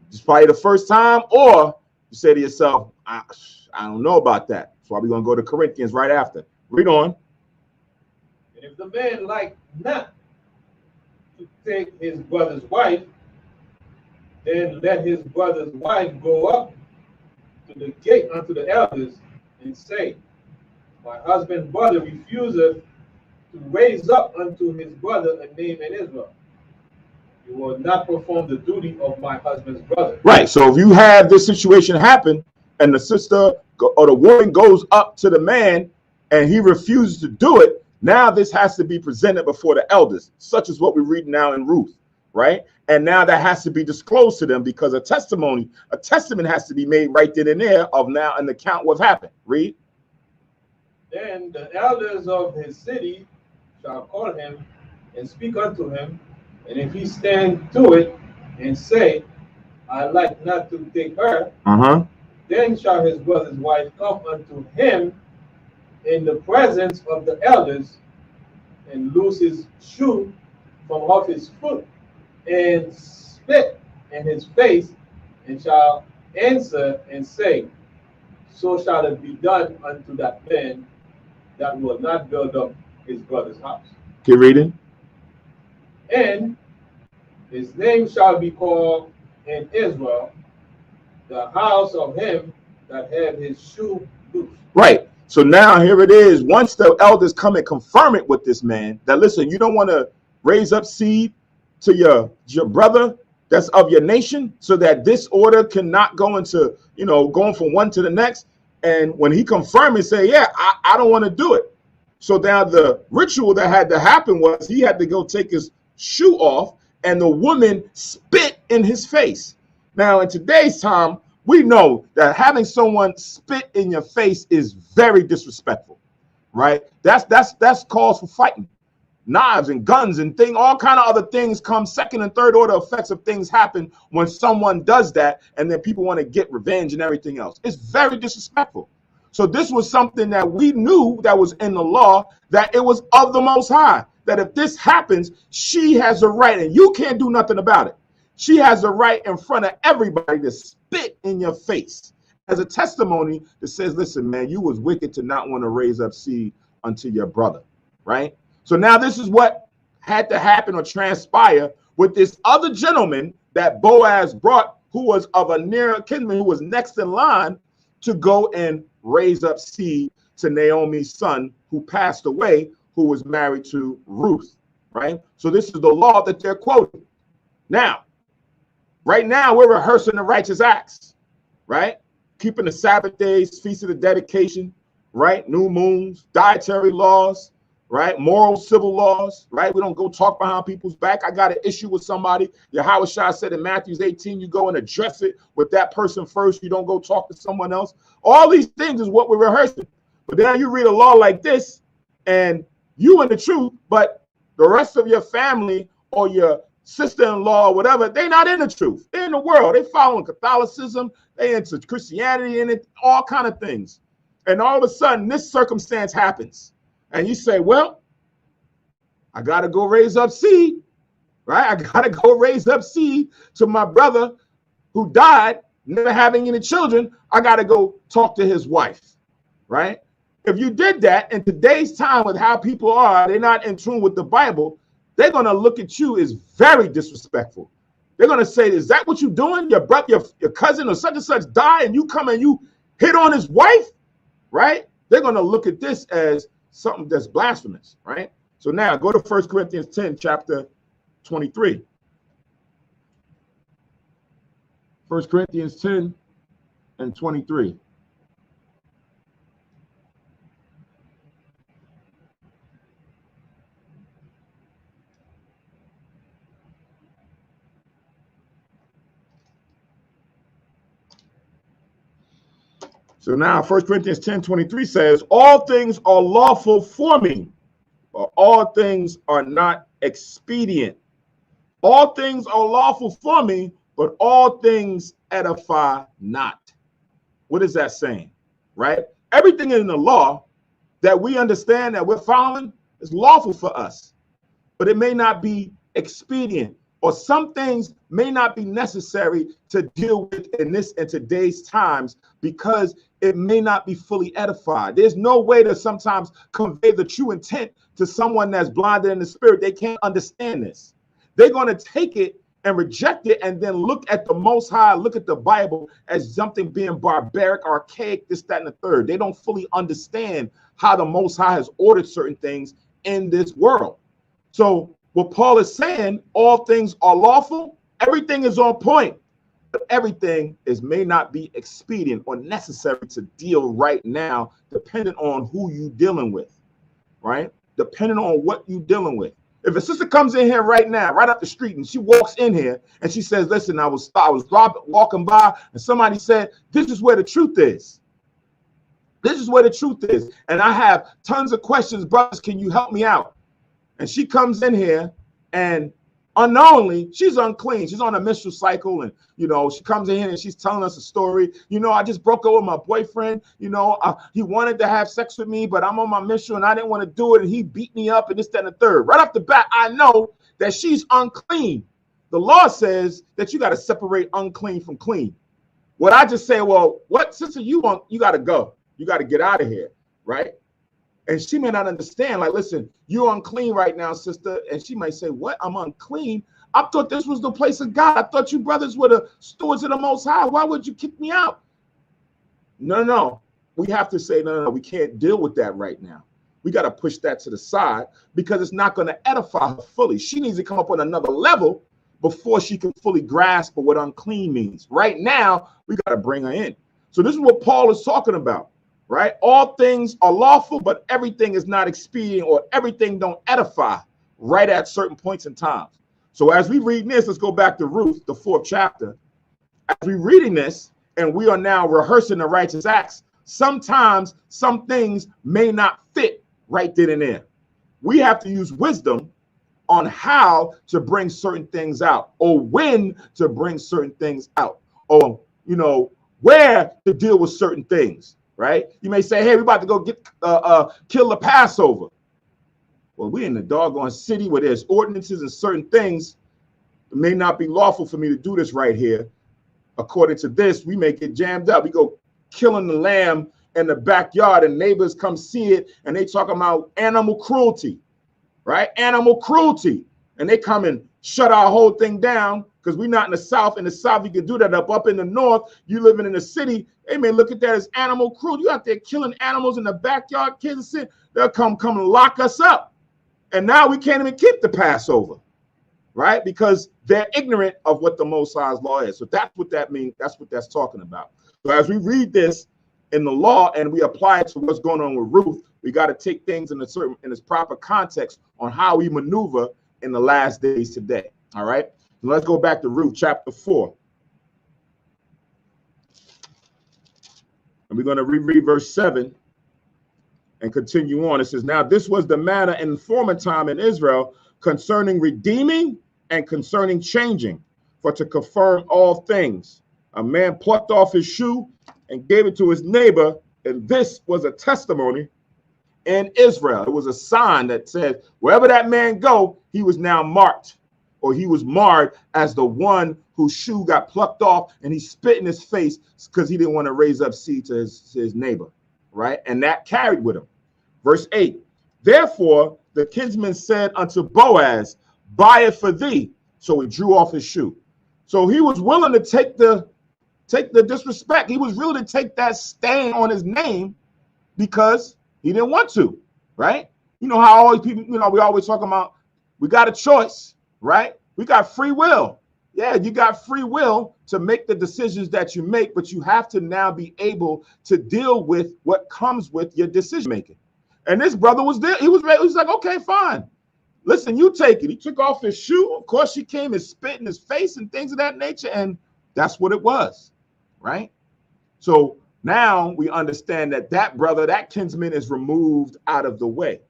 it's probably the first time, or you say to yourself, I don't know about that. That's why we're going to go to Corinthians right after. Read on. And if the man like not to take his brother's wife, then let his brother's wife go up to the gate unto the elders and say, my husband's brother refuseth to raise up unto his brother a name in Israel. You will not perform the duty of my husband's brother. Right. So if you have this situation happen and the sister or the woman goes up to the man and he refuses to do it, now this has to be presented before the elders, such as what we read now in Ruth, right? And now that has to be disclosed to them because a testament has to be made right then and there of now an account what happened. Read. Then the elders of his city shall call him and speak unto him, and if he stand to it and say, I like not to take her, then shall his brother's wife come unto him in the presence of the elders and loose his shoe from off his foot and spit in his face and shall answer and say, so shall it be done unto that man that will not build up his brother's house. Keep reading. And his name shall be called in Israel the house of him that had his shoe loose. Right. So now here it is. Once the elders come and confirm it with this man, that listen, you don't want to raise up seed to your brother that's of your nation, so that this order cannot go into, going from one to the next. And when he confirmed and say, yeah, I don't want to do it. So now the ritual that had to happen was he had to go take his shoe off and the woman spit in his face. Now, in today's time, we know that having someone spit in your face is very disrespectful, right? That's cause for fighting. Knives and guns and all kind of other things come second and third order effects of things happen when someone does that, and then people want to get revenge and everything else. It's very disrespectful. So this was something that we knew that was in the law, that it was of the Most High, that if this happens, she has a right, and you can't do nothing about it. She has a right in front of everybody to spit in your face as a testimony that says, listen, man, you was wicked to not want to raise up seed unto your brother, right? So now this is what had to happen or transpire with this other gentleman that Boaz brought, who was of a near kinsman, who was next in line to go and raise up seed to Naomi's son, who passed away, who was married to Ruth, right? So this is the law that they're quoting. Now, right now, we're rehearsing the righteous acts, right? Keeping the Sabbath days, feast of the dedication, right? New moons, dietary laws, right? Moral, civil laws, right? We don't go talk behind people's back. I got an issue with somebody. Yahweh Shah said in Matthew 18, you go and address it with that person first. You don't go talk to someone else. All these things is what we're rehearsing. But then you read a law like this and you in the truth, but the rest of your family or your sister-in-law or whatever, they're not in the truth. They're in the world. They following Catholicism. They into Christianity and all kind of things. And all of a sudden, this circumstance happens. And you say, well, I got to go raise up seed, right? I got to go raise up seed to my brother who died, never having any children. I got to go talk to his wife, right? If you did that in today's time with how people are, they're not in tune with the Bible, they're going to look at you as very disrespectful. They're going to say, is that what you're doing? Your brother, your cousin or such and such died and you come and you hit on his wife, right? They're going to look at this as something that's blasphemous, right? So now go to 1 Corinthians 10, chapter 23. 1 Corinthians 10 and 23. So now 1 Corinthians 10:23 says, all things are lawful for me, but all things are not expedient. All things are lawful for me, but all things edify not. What is that saying? Right? Everything in the law that we understand that we're following is lawful for us, but it may not be expedient, or some things may not be necessary to deal with in today's times, because it may not be fully edified. There's no way to sometimes convey the true intent to someone that's blinded in the spirit. They can't understand this. They're going to take it and reject it and then look at the Most High, look at the Bible as something being barbaric, archaic, this, that, and the third. They don't fully understand how the Most High has ordered certain things in this world. So what Paul is saying, all things are lawful, everything is on point, but everything may not be expedient or necessary to deal right now, depending on who you're dealing with, right? Depending on what you're dealing with. If a sister comes in here right now, right up the street, and she walks in here and she says, listen, I was walking by and somebody said, this is where the truth is. This is where the truth is. And I have tons of questions. Brothers, can you help me out? And she comes in here and unknowingly, she's unclean. She's on a menstrual cycle. And, she comes in here and she's telling us a story. I just broke up with my boyfriend. He wanted to have sex with me, but I'm on my menstrual and I didn't want to do it. And he beat me up and this, that, and the third. Right off the bat, I know that she's unclean. The law says that you got to separate unclean from clean. What I just say, well, what sister you want? You got to go. You got to get out of here, right? And she may not understand, like, listen, you're unclean right now, sister. And she might say, what? I'm unclean? I thought this was the place of God. I thought you brothers were the stewards of the Most High. Why would you kick me out? No. We have to say, no, we can't deal with that right now. We got to push that to the side because it's not going to edify her fully. She needs to come up on another level before she can fully grasp what unclean means. Right now, we got to bring her in. So this is what Paul is talking about. Right? All things are lawful, but everything is not expedient, or everything don't edify right at certain points in time. So as we read this, let's go back to Ruth, the 4th chapter. As we're reading this, and we are now rehearsing the righteous acts, sometimes some things may not fit right then and there. We have to use wisdom on how to bring certain things out, or when to bring certain things out, or, where to deal with certain things. Right? You may say, hey, we're about to go kill the Passover. Well, we're in the doggone city where there's ordinances and certain things. It may not be lawful for me to do this right here. According to this, we may get jammed up. We go killing the lamb in the backyard and neighbors come see it and they talk about animal cruelty, right? Animal cruelty. And they come and shut our whole thing down because we're not in the South. In the South, you can do that up in the North. You living in the city, they may look at that as animal cruelty. You out there killing animals in the backyard, kids, they'll come and lock us up. And now we can't even keep the Passover, right? Because they're ignorant of what the Most High's law is. So that's what that means. That's what that's talking about. So as we read this in the law and we apply it to what's going on with Ruth, we got to take things in its proper context on how we maneuver in the last days today. All right. Let's go back to Ruth chapter 4. And we're going to reread verse 7 and continue on. It says, now this was the manner in former time in Israel concerning redeeming and concerning changing, for to confirm all things. A man plucked off his shoe and gave it to his neighbor, and this was a testimony in Israel. It was a sign that said, wherever that man go, he was now marked, or he was marred as the one whose shoe got plucked off, and he spit in his face because he didn't want to raise up seed to his neighbor, right? And that carried with him. Verse 8, therefore the kinsman said unto Boaz, buy it for thee. So he drew off his shoe. So he was willing to take the disrespect. He was willing to take that stain on his name because he didn't want to, right? You know how always people, we always talk about, we got a choice, right? We got free will. Yeah, you got free will to make the decisions that you make, but you have to now be able to deal with what comes with your decision making. And this brother was there. He was like, okay, fine. Listen, you take it. He took off his shoe. Of course, she came and spit in his face and things of that nature. And that's what it was, right? So now we understand that brother, that kinsman is removed out of the way.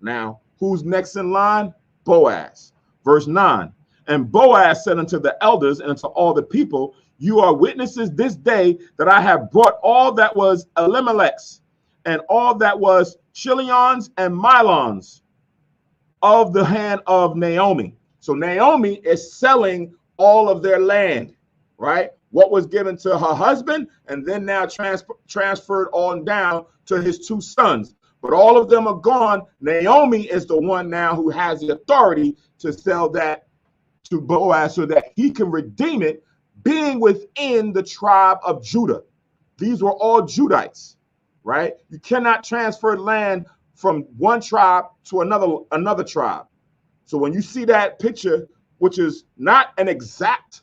Now, who's next in line? Boaz. Verse 9. And Boaz said unto the elders and unto all the people, you are witnesses this day that I have brought all that was Elimelech's and all that was Chilion's and Milon's of the hand of Naomi. So Naomi is selling all of their land, right? What was given to her husband and then now transferred on down to his two sons. But all of them are gone. Naomi is the one now who has the authority to sell that to Boaz so that he can redeem it, being within the tribe of Judah. These were all Judites, right? You cannot transfer land from one tribe to another tribe. So when you see that picture, which is not an exact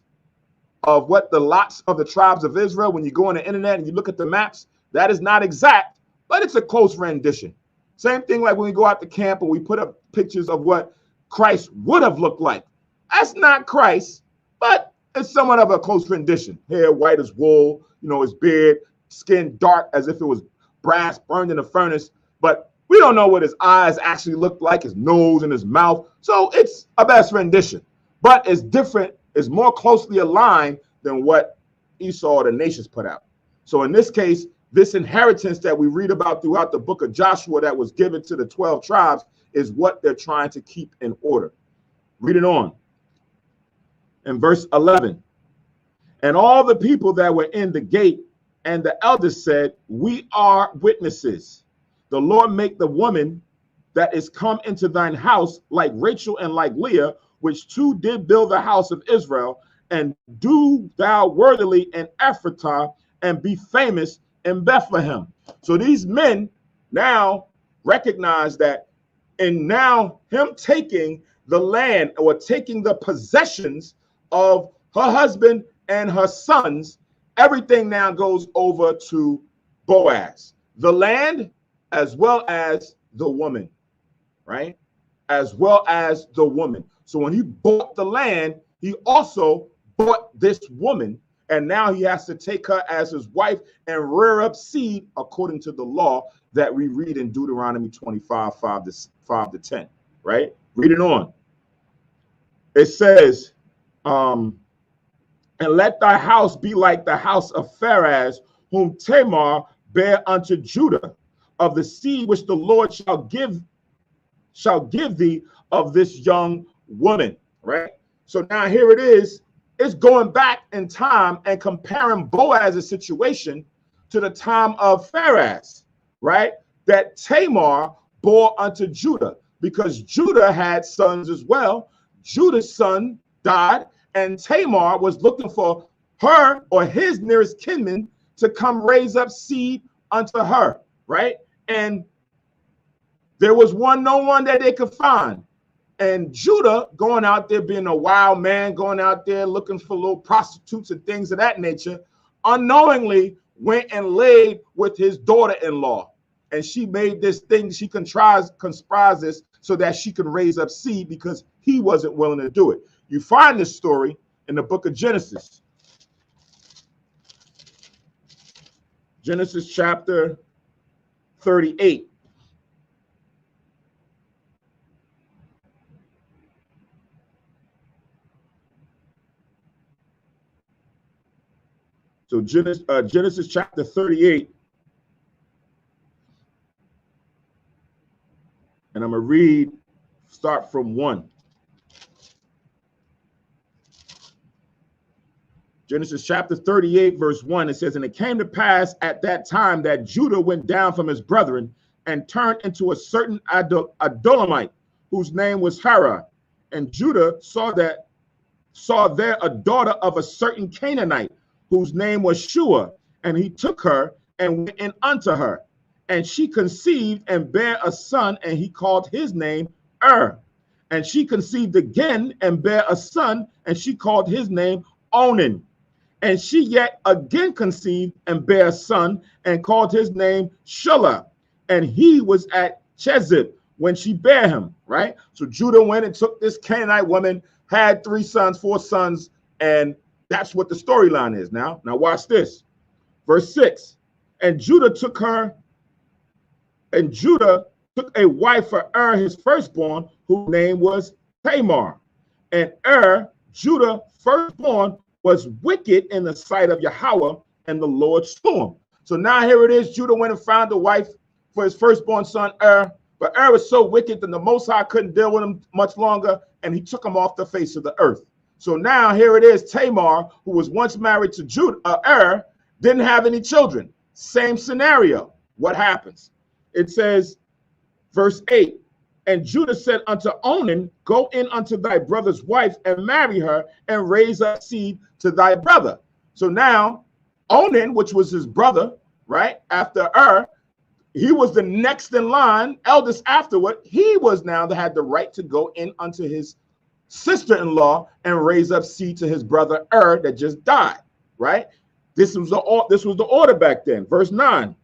of what the lots of the tribes of Israel, when you go on the internet and you look at the maps, that is not exact, but it's a close rendition. Same thing like when we go out to camp and we put up pictures of what Christ would have looked like. That's not Christ, but it's somewhat of a close rendition. Hair white as wool, his beard, skin dark as if it was brass burned in a furnace. But we don't know what his eyes actually looked like, his nose and his mouth. So it's a best rendition. But it's different, it's more closely aligned than what Esau or the nations put out. So in this case, this inheritance that we read about throughout the book of Joshua that was given to the 12 tribes is what they're trying to keep in order. Read it on. In verse 11, and all the people that were in the gate and the elders said, we are witnesses. The Lord make the woman that is come into thine house like Rachel and like Leah, which two did build the house of Israel, and do thou worthily in Ephrathah, and be famous in Bethlehem. So these men now recognize that, and now him taking the land or taking the possessions of her husband and her sons, everything now goes over to Boaz. The land as well as the woman, right? As well as the woman. So when he bought the land, he also bought this woman, and now he has to take her as his wife and rear up seed according to the law that we read in Deuteronomy 25, 5 to 10, right? Read it on. It says, and let thy house be like the house of Pharez, whom Tamar bare unto Judah, of the seed which the Lord shall give thee of this young woman, right? So now here it is. It's going back in time and comparing Boaz's situation to the time of Pharez, right? That Tamar bore unto Judah, because Judah had sons as well. Judah's son died, and Tamar was looking for her or his nearest kinman to come raise up seed unto her, right? And there was no one that they could find. And Judah, going out there being a wild man, going out there looking for little prostitutes and things of that nature, unknowingly went and laid with his daughter-in-law. And she made this thing, she conspires this so that she could raise up seed, because he wasn't willing to do it. You find this story in the book of Genesis. Genesis chapter 38. So Genesis chapter 38, and I'm going to start from 1. Genesis chapter 38, verse 1, it says, and it came to pass at that time that Judah went down from his brethren and turned into a certain Adulamite, whose name was Hera. And Judah saw there a daughter of a certain Canaanite, whose name was Shua, and he took her and went in unto her. And she conceived and bare a son, and he called his name And she conceived again and bare a son, and she called his name Onan. And she yet again conceived and bare a son, and called his name Shelah. And he was at Chezib when she bare him, right? So Judah went and took this Canaanite woman, had 4 sons, and that's what the storyline is now. Now watch this. Verse 6. And Judah took a wife for his firstborn, whose name was Tamar. And Judah firstborn, was wicked in the sight of Yahweh, and the Lord slew him. So now here it is. Judah went and found a wife for his firstborn son, but was so wicked that the Most High couldn't deal with him much longer, and he took him off the face of the earth. So now here it is. Tamar, who was once married to Judah, didn't have any children. Same scenario. What happens? It says, verse 8, and Judah said unto Onan, go in unto thy brother's wife and marry her, and raise up seed to thy brother. So now Onan, which was his brother, right, after he was the next in line, eldest afterward. He was now that had the right to go in unto his sister-in-law and raise up seed to his brother that just died, right? This was the order back then. Verse 9.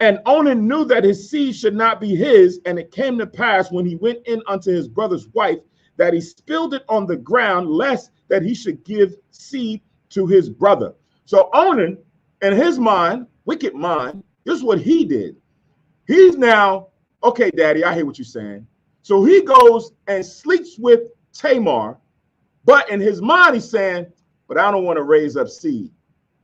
And Onan knew that his seed should not be his, and it came to pass when he went in unto his brother's wife that he spilled it on the ground, lest that he should give seed to his brother. So Onan, in his mind, wicked mind, this is what he did. He's now, okay, daddy, I hear what you're saying. So he goes and sleeps with Tamar, but in his mind, he's saying, but I don't want to raise up seed.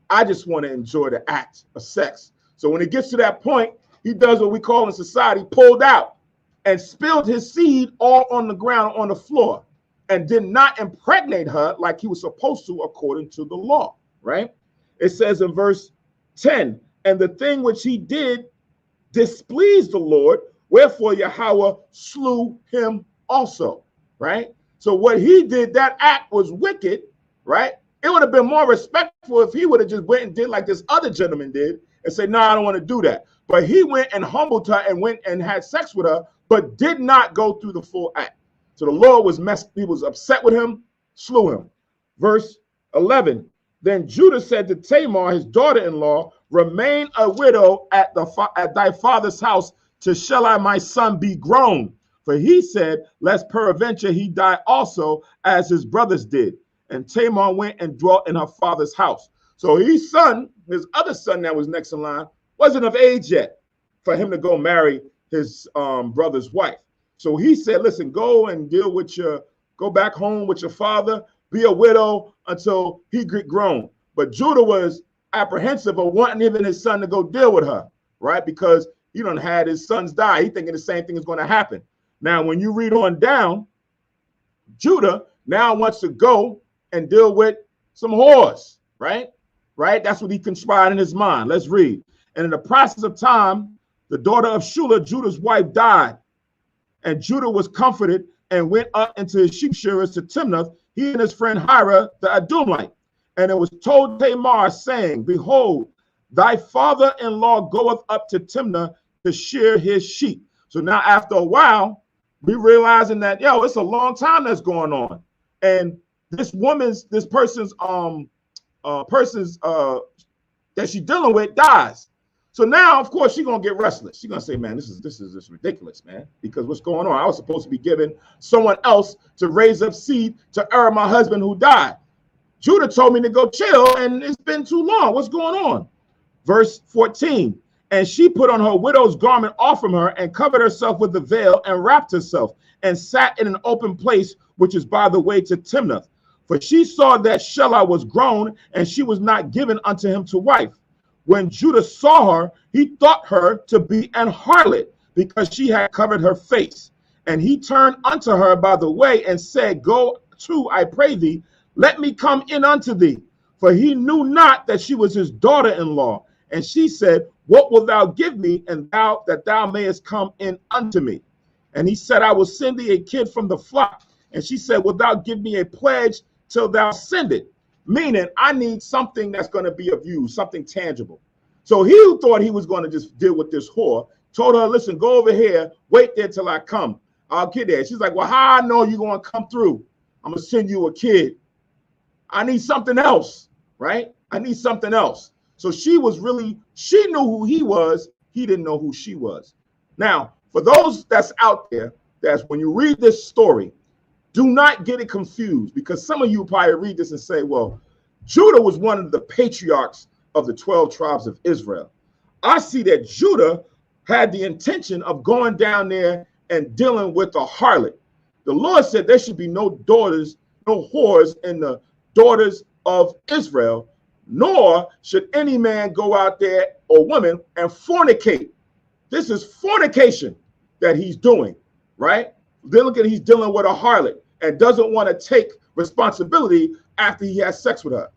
I just want to enjoy the act of sex. So when it gets to that point, he does what we call in society, pulled out and spilled his seed all on the ground, on the floor, and did not impregnate her like he was supposed to according to the law, right? It says in verse 10, and the thing which he did displeased the Lord, wherefore Yahweh slew him also, right? So what he did, that act was wicked, right? It would have been more respectful if he would have just went and did like this other gentleman did and said, no, I don't want to do that. But he went and humbled her and went and had sex with her, but did not go through the full act. So the Lord was he was upset with him, slew him. Verse 11, then Judah said to Tamar, his daughter-in-law, remain a widow at thy father's house till shall I my son be grown. For he said, lest peradventure he die also, as his brothers did. And Tamar went and dwelt in her father's house. So his other son that was next in line, wasn't of age yet for him to go marry his brother's wife. So he said, listen, go back home with your father, be a widow until he get grown. But Judah was apprehensive of wanting even his son to go deal with her, right? Because he done had his sons die. He thinking the same thing is going to happen. Now, when you read on down, Judah now wants to go and deal with some whores, right? Right? That's what he conspired in his mind. Let's read. And in the process of time, the daughter of Shula, Judah's wife, died. And Judah was comforted and went up into his sheep shearers to Timnath, he and his friend Hira, the Adumite. And it was told Tamar, saying, behold, thy father-in-law goeth up to Timnah to shear his sheep. So now after a while, we realizing that, it's a long time that's going on. And this person's that she's dealing with dies. So now, of course, she's gonna get restless. She's gonna say, man, this is ridiculous, man. Because what's going on? I was supposed to be giving someone else to raise up seed to my husband who died. Judah told me to go chill, and it's been too long. What's going on? Verse 14. And she put on her widow's garment off from her and covered herself with the veil and wrapped herself and sat in an open place, which is by the way to Timnath. For she saw that Shelah was grown, and she was not given unto him to wife. When Judah saw her, he thought her to be an harlot, because she had covered her face. And he turned unto her by the way and said, go to, I pray thee, let me come in unto thee. For he knew not that she was his daughter-in-law. And she said, what wilt thou give me, and that thou mayest come in unto me? And he said, I will send thee a kid from the flock. And she said, wilt thou give me a pledge till thou send it? Meaning, I need something that's going to be of use, something tangible. So he who thought he was going to just deal with this whore told her, listen, go over here, wait there till I come. I'll get there. She's like, well, how I know you're going to come through? I'm going to send you a kid. I need something else, right? I need something else. So she knew who he was. He didn't know who she was. Now, for those that's out there, that's when you read this story, do not get it confused, because some of you probably read this and say, well, Judah was one of the patriarchs of the 12 tribes of Israel. I see that Judah had the intention of going down there and dealing with a harlot. The Lord said there should be no daughters, no whores in the daughters of Israel, nor should any man go out there or woman and fornicate. This is fornication that he's doing, right? Then look at, he's dealing with a harlot and doesn't want to take responsibility after he has sex with her.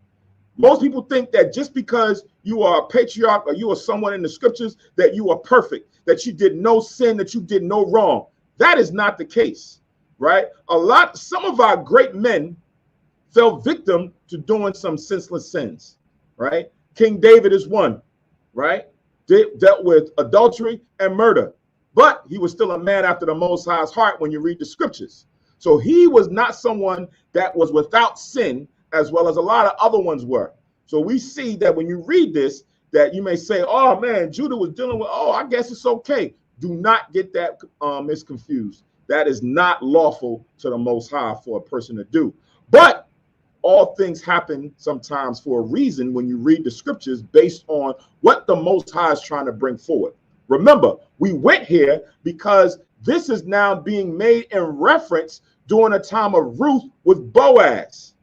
Most people think that just because you are a patriarch or you are someone in the scriptures that you are perfect, that you did no sin, that you did no wrong. That is not the case, right? Some of our great men fell victim to doing some senseless sins, right? King David is one, right? Dealt with adultery and murder, but he was still a man after the Most High's heart when you read the scriptures. So he was not someone that was without sin, as well as a lot of other ones were. So we see that when you read this, that you may say, oh man, Judah was dealing with, oh, I guess it's okay. Do not get that misconfused. That is not lawful to the Most High for a person to do. But all things happen sometimes for a reason when you read the scriptures based on what the Most High is trying to bring forward. Remember, we went here because this is now being made in reference during a time of Ruth with Boaz,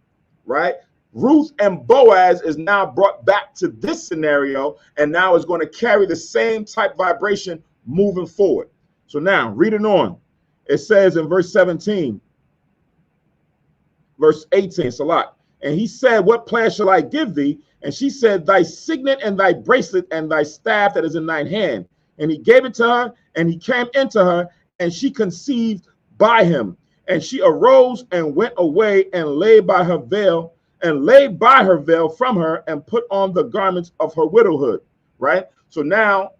right? Ruth and Boaz is now brought back to this scenario and now is going to carry the same type vibration moving forward. So now, reading on, it says in verse 17, verse 18, it's a lot. And he said, what plan shall I give thee? And she said, thy signet and thy bracelet and thy staff that is in thine hand. And he gave it to her, and he came into her, and she conceived by him. And she arose and went away and laid by her veil from her and put on the garments of her widowhood, right? So now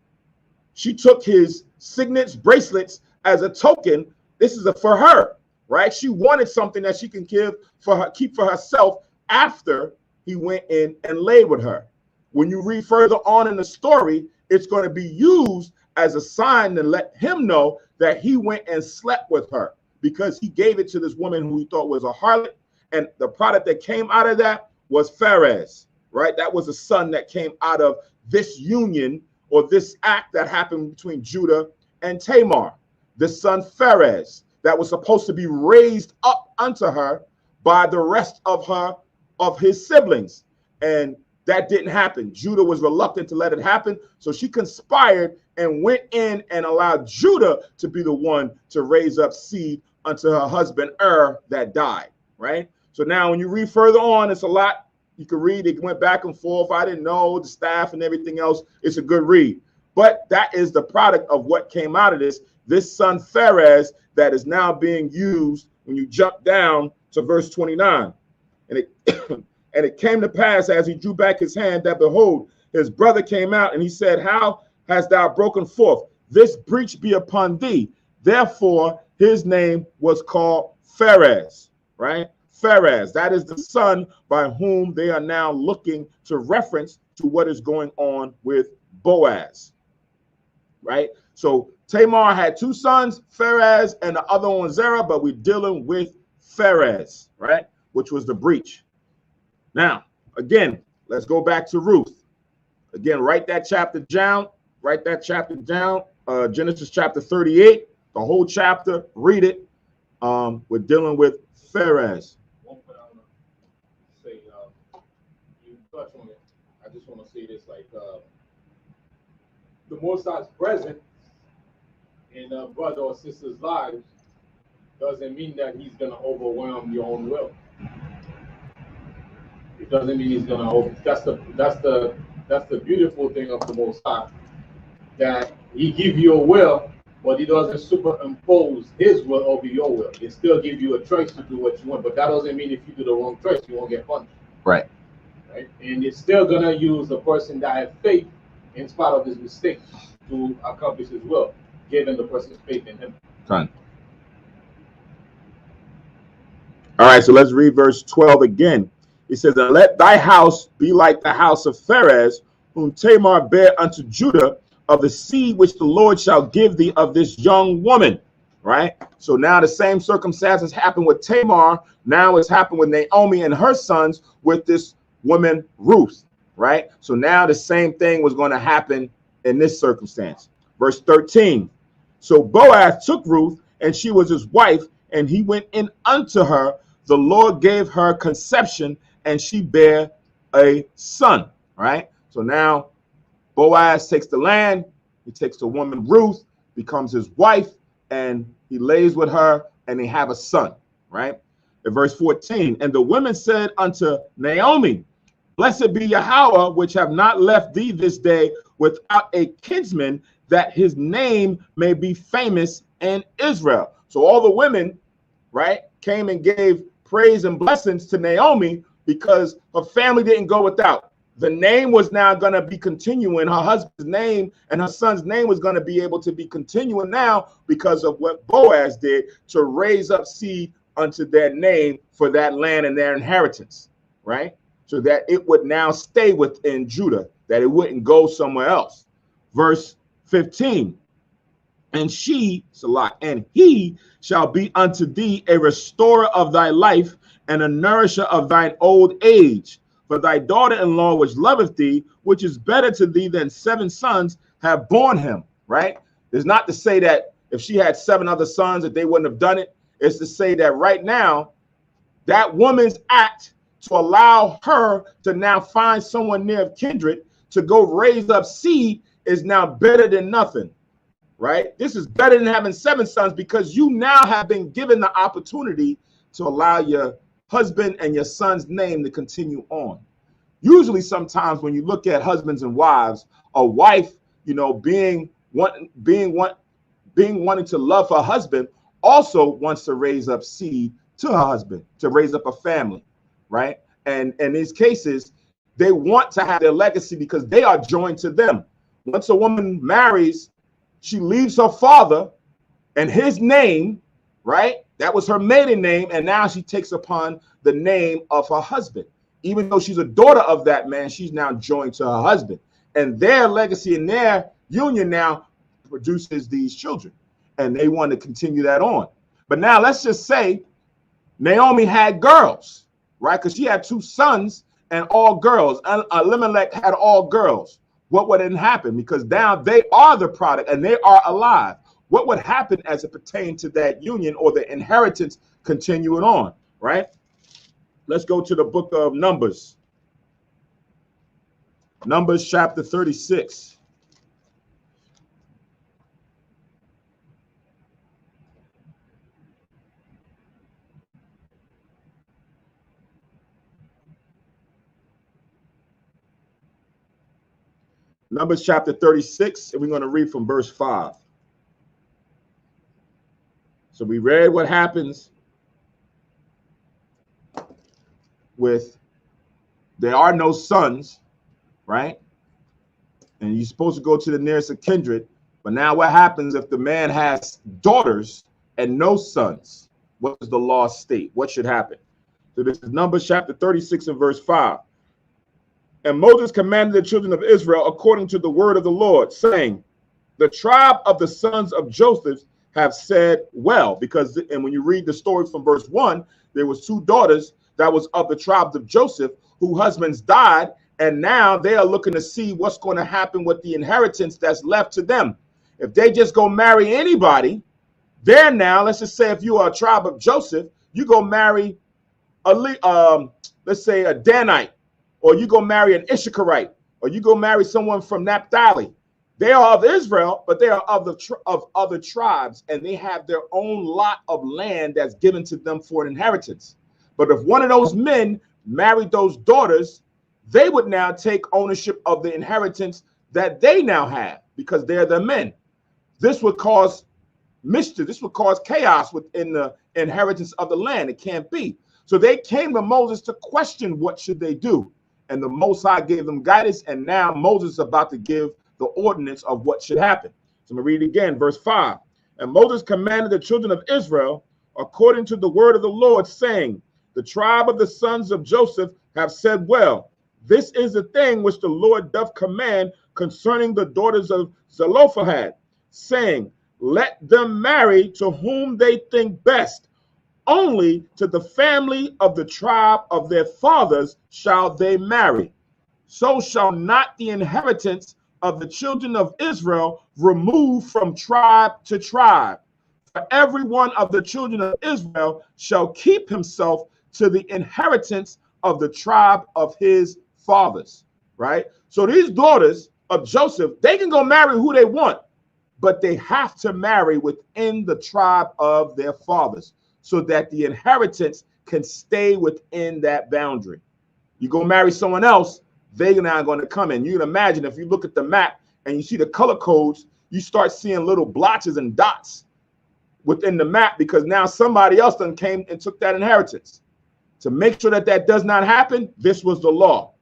she took his signets, bracelets as a token. This is for her, right? She wanted something that she can keep for herself after he went in and laid with her. When you read further on in the story, it's going to be used as a sign to let him know that he went and slept with her because he gave it to this woman who he thought was a harlot. And the product that came out of that was Pharez, right? That was a son that came out of this union or this act that happened between Judah and Tamar, the son Pharez, that was supposed to be raised up unto her by the rest of his siblings. And that didn't happen. Judah was reluctant to let it happen. So she conspired and went in and allowed Judah to be the one to raise up seed unto her husband that died, right? So now when you read further on, it's a lot. You can read, it went back and forth. I didn't know the staff and everything else. It's a good read. But that is the product of what came out of this son Pharez that is now being used when you jump down to verse 29. And it and it came to pass as he drew back his hand that behold, his brother came out and he said, how hast thou broken forth? This breach be upon thee. Therefore, his name was called Pharez, right? Pharez, that is the son by whom they are now looking to reference to what is going on with Boaz, right? So Tamar had two sons, Pharez and the other one Zerah, but we're dealing with Pharez, right? Which was the breach. Now, again, let's go back to Ruth. Again, write that chapter down. Write that chapter down. Genesis chapter 38, the whole chapter. Read it. We're dealing with Pharez. One thing I want to say, you touch on it. I just want to say this, like the Most High's presence in a brother or sister's lives doesn't mean that he's going to overwhelm your own will. It doesn't mean he's gonna open. That's the beautiful thing of the Most High, that he give you a will, but he doesn't superimpose his will over your will. He still give you a choice to do what you want, but that doesn't mean if you do the wrong choice, you won't get punished. Right. Right. And it's still gonna use the person that has faith in spite of his mistakes to accomplish his will, given the person's faith in him. Fine. All right, so let's read verse 12 again. It says, and let thy house be like the house of Pharez, whom Tamar bare unto Judah, of the seed which the Lord shall give thee of this young woman. Right? So now the same circumstances happened with Tamar. Now it's happened with Naomi and her sons with this woman Ruth. Right? So now the same thing was going to happen in this circumstance. Verse 13. So Boaz took Ruth, and she was his wife, and he went in unto her. The Lord gave her conception, and she bare a son, right? So now Boaz takes the land, he takes the woman Ruth, becomes his wife, and he lays with her, and they have a son, right? In verse 14, and the women said unto Naomi, blessed be Yahweh, which have not left thee this day without a kinsman, that his name may be famous in Israel. So all the women, right, came and gave praise and blessings to Naomi, because her family didn't go without. The name was now going to be continuing. Her husband's name and her son's name was going to be able to be continuing now because of what Boaz did to raise up seed unto their name for that land and their inheritance, right? So that it would now stay within Judah, that it wouldn't go somewhere else. Verse 15, and she, Salah, and he shall be unto thee a restorer of thy life and a nourisher of thine old age. For thy daughter-in-law, which loveth thee, which is better to thee than 7 sons, have borne him. Right? It's not to say that if she had 7 other sons that they wouldn't have done it. It's to say that right now, that woman's act to allow her to now find someone near of kindred to go raise up seed is now better than nothing. Right? This is better than having 7 sons, because you now have been given the opportunity to allow your husband and your son's name to continue on. Usually, sometimes when you look at husbands and wives, a wife, you know, being wanting to love her husband, also wants to raise up seed to her husband, to raise up a family, right? And in these cases, they want to have their legacy because they are joined to them. Once a woman marries, she leaves her father and his name, right? That was her maiden name, and now she takes upon the name of her husband. Even though she's a daughter of that man, she's now joined to her husband. And their legacy and their union now produces these children. And they want to continue that on. But now let's just say Naomi had girls, right? Because she had 2 sons and all girls. And Elimelech had all girls. What would then happen? Because now they are the product and they are alive. What would happen as it pertains to that union or the inheritance continuing on, right? Let's go to the book of Numbers. Numbers chapter 36. Numbers chapter 36, and we're going to read from verse 5. So we read what happens with there are no sons, right? And you're supposed to go to the nearest of kindred. But now what happens if the man has daughters and no sons? What does the law state? What should happen? So this is Numbers chapter 36 and verse 5. And Moses commanded the children of Israel according to the word of the Lord, saying, the tribe of the sons of Joseph have said well, because, and when you read the story from verse 1, there was 2 daughters that was of the tribes of Joseph, whose husbands died, and now they are looking to see what's going to happen with the inheritance that's left to them. If they just go marry anybody, they're now, let's just say if you are a tribe of Joseph, you go marry let's say a Danite, or you go marry an Issacharite, or you go marry someone from Naphtali. They are of Israel, but they are of other tribes, and they have their own lot of land that's given to them for an inheritance. But if one of those men married those daughters, they would now take ownership of the inheritance that they now have, because they're the men. This would cause mischief. This would cause chaos within the inheritance of the land. It can't be. So they came to Moses to question what should they do. And the Most High gave them guidance, and now Moses is about to give the ordinance of what should happen. So I'm going to read it again, verse 5. And Moses commanded the children of Israel according to the word of the Lord, saying, the tribe of the sons of Joseph have said well, this is the thing which the Lord doth command concerning the daughters of Zelophehad, saying, let them marry to whom they think best. Only to the family of the tribe of their fathers shall they marry. So shall not the inheritance of the children of Israel remove from tribe to tribe. For every one of the children of Israel shall keep himself to the inheritance of the tribe of his fathers. Right? So these daughters of Joseph, they can go marry who they want, but they have to marry within the tribe of their fathers, so that the inheritance can stay within that boundary. You go marry someone else, they're now going to come in. You can imagine if you look at the map and you see the color codes, you start seeing little blotches and dots within the map, because now somebody else done came and took that inheritance. To make sure that that does not happen, this was the law.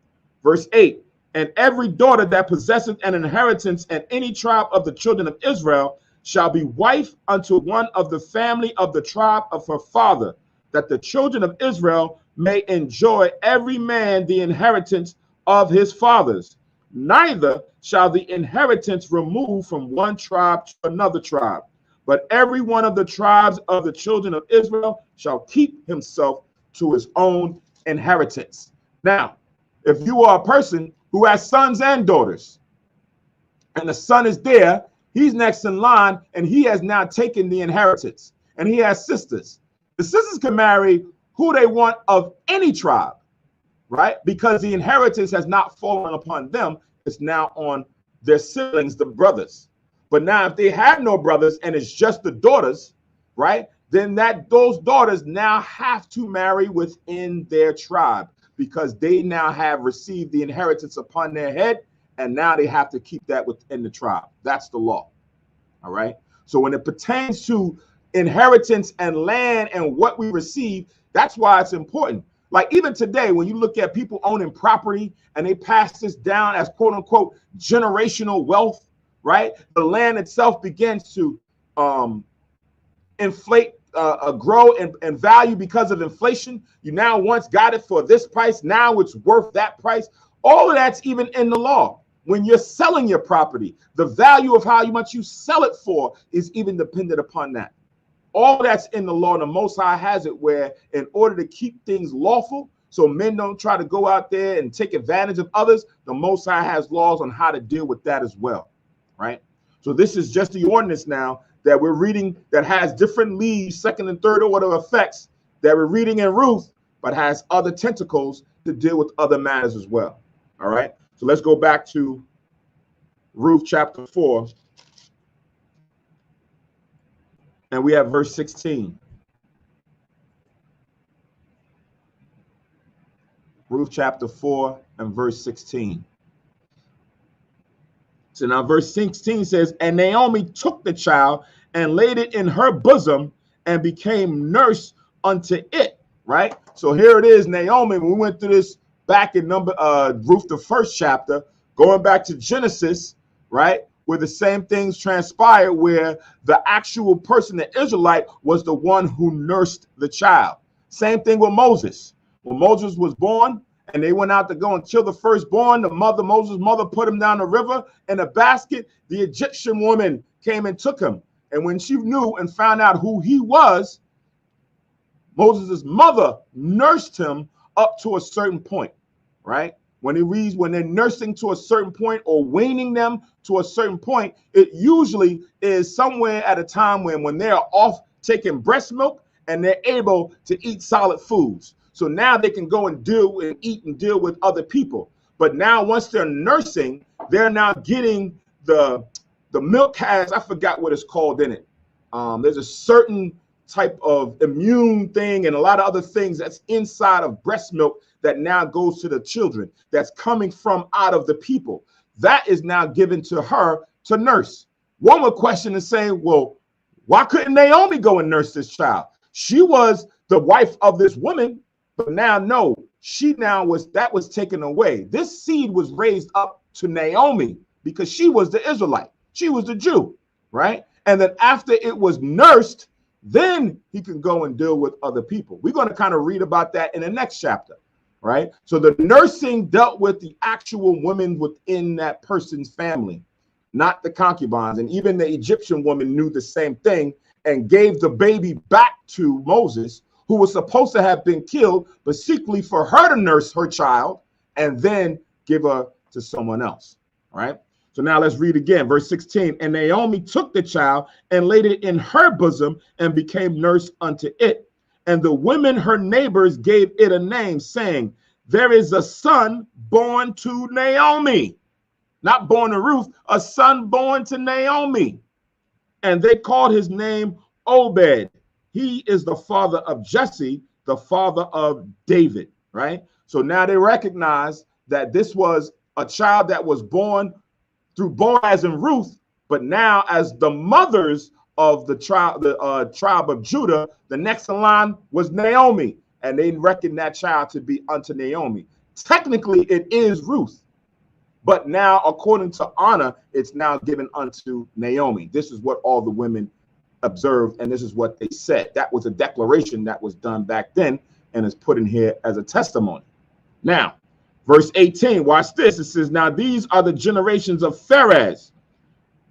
Verse 8, and every daughter that possesseth an inheritance in any tribe of the children of Israel shall be wife unto one of the family of the tribe of her father, that the children of Israel may enjoy every man the inheritance of his fathers. Neither shall the inheritance remove from one tribe to another tribe, but every one of the tribes of the children of Israel shall keep himself to his own inheritance. Now, if you are a person who has sons and daughters, and the son is there, he's next in line, and he has now taken the inheritance, and he has sisters. The sisters can marry who they want of any tribe, right? Because the inheritance has not fallen upon them. It's now on their siblings, the brothers. But now if they have no brothers and it's just the daughters, right? Then those daughters now have to marry within their tribe because they now have received the inheritance upon their head, and now they have to keep that within the tribe. That's the law. All right. So when it pertains to inheritance and land and what we receive, that's why it's important. Like even today, when you look at people owning property and they pass this down as quote unquote generational wealth, right? The land itself begins to inflate, grow and value because of inflation. You now once got it for this price. Now it's worth that price. All of that's even in the law. When you're selling your property, the value of how much you sell it for is even dependent upon that. All that's in the law, and the Most High has it where in order to keep things lawful, so men don't try to go out there and take advantage of others, the Most High has laws on how to deal with that as well, right? So this is just the ordinance now that we're reading that has different leaves, second and third order effects that we're reading in Ruth, but has other tentacles to deal with other matters as well, all right? So let's go back to Ruth chapter 4. And we have verse 16. Ruth chapter 4 and verse 16. So now verse 16 says, and Naomi took the child and laid it in her bosom and became nurse unto it, right? So here it is, Naomi. We went through this back in Ruth, the first chapter, going back to Genesis, right? Where the same things transpired, where the actual person, the Israelite, was the one who nursed the child. Same thing with Moses. When Moses was born and they went out to go and kill the firstborn, Moses' mother put him down the river in a basket. The Egyptian woman came and took him. And when she knew and found out who he was, Moses' mother nursed him up to a certain point, right? When they're nursing to a certain point or weaning them to a certain point, it usually is somewhere at a time when they're off taking breast milk and they're able to eat solid foods. So now they can go and eat and deal with other people. But now once they're nursing, they're now getting the milk has, I forgot what it's called in it. There's a certain type of immune thing and a lot of other things that's inside of breast milk that now goes to the children, that's coming from out of the people. That is now given to her to nurse. One would question and say, well, why couldn't Naomi go and nurse this child? She was the wife of this woman, but now no, that was taken away. This seed was raised up to Naomi because she was the Israelite. She was the Jew, right? And then after it was nursed, then he can go and deal with other people. We're going to kind of read about that in the next chapter, right? So the nursing dealt with the actual women within that person's family, not the concubines. And even the Egyptian woman knew the same thing and gave the baby back to Moses, who was supposed to have been killed, but secretly for her to nurse her child and then give her to someone else, right? So now let's read again, verse 16. And Naomi took the child and laid it in her bosom and became nurse unto it. And the women, her neighbors, gave it a name, saying, there is a son born to Naomi. Not born to Ruth, a son born to Naomi. And they called his name Obed. He is the father of Jesse, the father of David, right? So now they recognize that this was a child that was born through Boaz and Ruth, but now as the mothers of the tribe of Judah, the next in line was Naomi, and they reckoned that child to be unto Naomi. Technically, it is Ruth, but now according to honor, it's now given unto Naomi. This is what all the women observed, and this is what they said. That was a declaration that was done back then and is put in here as a testimony. Now, Verse 18, watch this. It says, now these are the generations of Pharez.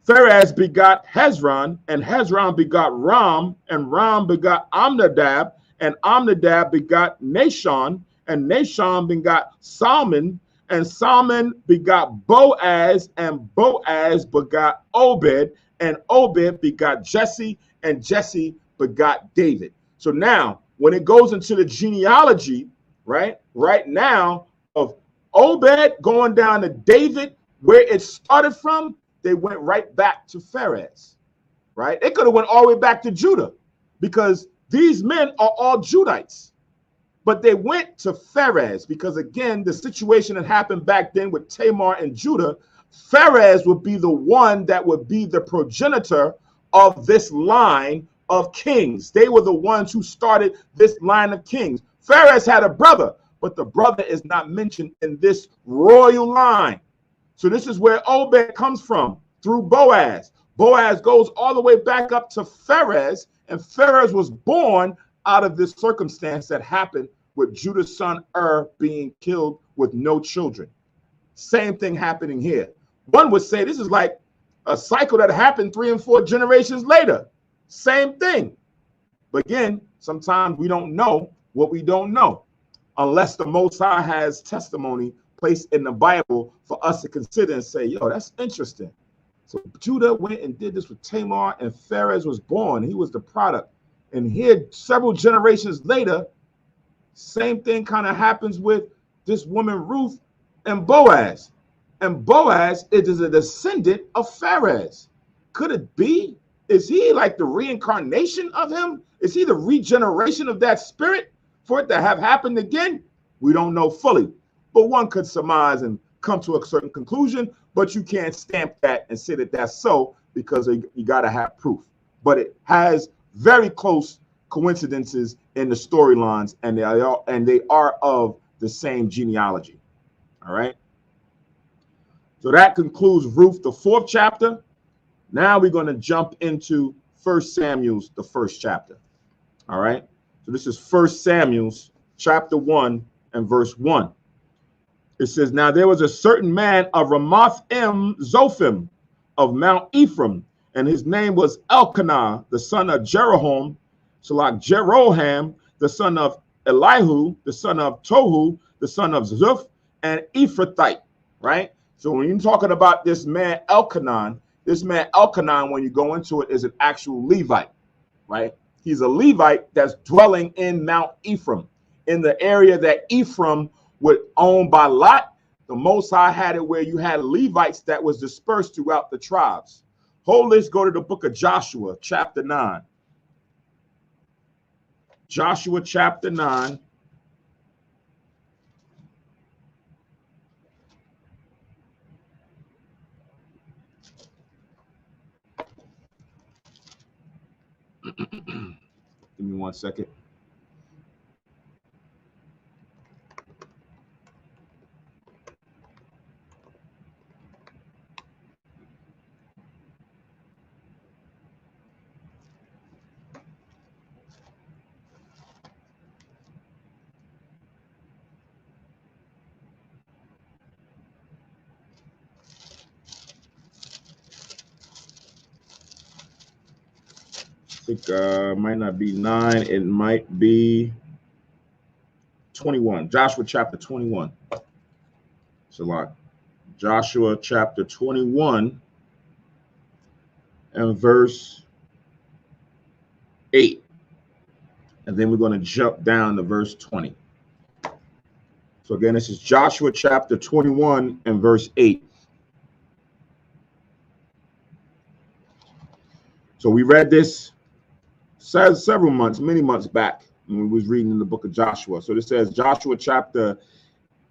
Pharez begot Hezron, and Hezron begot Ram, and Ram begot Amnadab, and Amnadab begot Nashon, and Nashon begot Salmon, and Salmon begot Boaz, and Boaz begot Obed, and Obed begot Jesse, and Jesse begot David. So now, when it goes into the genealogy, right now, of Obed going down to David, where it started from, they went right back to Pharez, right? They could have went all the way back to Judah, because these men are all Judites. But they went to Pharez because, again, the situation that happened back then with Tamar and Judah, Pharez would be the one that would be the progenitor of this line of kings. They were the ones who started this line of kings. Pharez had a brother, but the brother is not mentioned in this royal line. So this is where Obed comes from, through Boaz. Boaz goes all the way back up to Pharez, and Pharez was born out of this circumstance that happened with Judah's son being killed with no children. Same thing happening here. One would say this is like a cycle that happened 3 and 4 generations later. Same thing. But again, sometimes we don't know what we don't know, unless the Most High has testimony placed in the Bible for us to consider and say, yo, that's interesting. So Judah went and did this with Tamar, and Pharez was born. He was the product. And here, several generations later, same thing kind of happens with this woman Ruth and Boaz. And Boaz is a descendant of Pharez. Could it be? Is he like the reincarnation of him? Is he the regeneration of that spirit for it to have happened again? We don't know fully, but one could surmise and come to a certain conclusion, but you can't stamp that and say that that's so, because you got to have proof. But it has very close coincidences in the storylines, and they are of the same genealogy. All right. So that concludes Ruth, the 4th chapter. Now we're going to jump into 1 Samuel's, the 1st chapter. All right. So this is 1 Samuel's chapter 1 and verse 1. It says, now there was a certain man of Ramoth-Zophim of Mount Ephraim, and his name was Elkanah, the son of Jeroham, Jeroham, the son of Elihu, the son of Tohu, the son of Zuph, and Ephrathite, right? So when you're talking about this man Elkanah, when you go into it, is an actual Levite, right? He's a Levite that's dwelling in Mount Ephraim, in the area that Ephraim would own by lot. The Most High had it where you had Levites that was dispersed throughout the tribes. Let's go to the book of Joshua, chapter 9. Joshua chapter 9. Give me 1 second. I think might not be 9. It might be 21. Joshua chapter 21. It's a lot. Joshua chapter 21 and verse 8. And then we're going to jump down to verse 20. So again, this is Joshua chapter 21 and verse 8. So we read this several months, many months back when we was reading in the book of Joshua. So this says Joshua chapter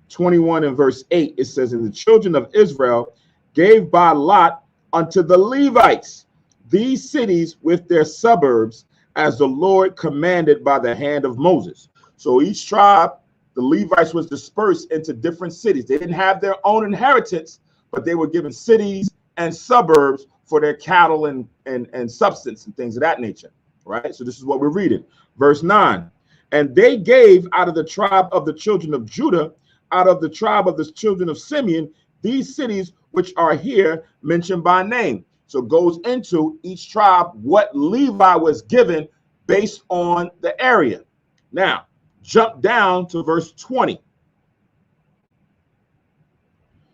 21 and verse 8. It says, and the children of Israel gave by lot unto the Levites these cities with their suburbs, as the Lord commanded by the hand of Moses. So each tribe, the Levites, was dispersed into different cities. They didn't have their own inheritance, but they were given cities and suburbs for their cattle and substance and things of that nature. Right? So this is what we're reading. Verse 9. And they gave out of the tribe of the children of Judah out of the tribe of the children of Simeon, these cities which are here mentioned by name. So it goes into each tribe what Levi was given based on the area. Now, jump down to verse 20.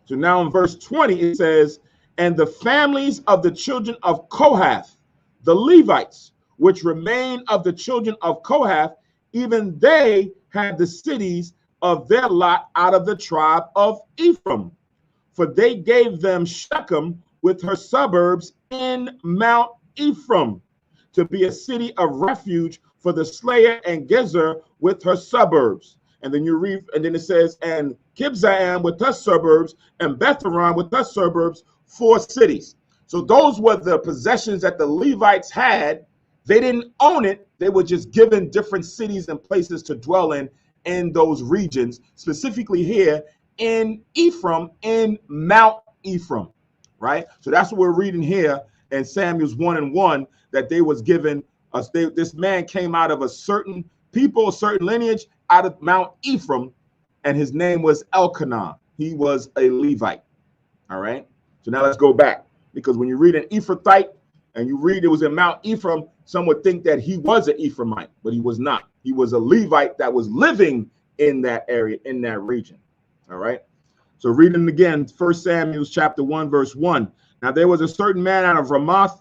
So now in verse 20, it says, and the families of the children of Kohath, the Levites, which remain of the children of Kohath, even they had the cities of their lot out of the tribe of Ephraim. For they gave them Shechem with her suburbs in Mount Ephraim to be a city of refuge for the slayer, and Gezer with her suburbs. And then you read, and then it says, and Kibzaim with her suburbs, and Betharon with her suburbs, 4 cities. So those were the possessions that the Levites had. They didn't own it. They were just given different cities and places to dwell in those regions, specifically here in Ephraim, in Mount Ephraim, right? So that's what we're reading here in Samuel's 1:1, that they was given us. This man came out of a certain people, a certain lineage, out of Mount Ephraim, and his name was Elkanah. He was a Levite. All right. So now let's go back, because when you read an Ephrathite and you read it was in Mount Ephraim, some would think that he was an Ephraimite, but he was not. He was a Levite that was living in that area, in that region. All right. So reading again, 1 Samuel chapter 1, verse 1. Now there was a certain man out of Ramathaim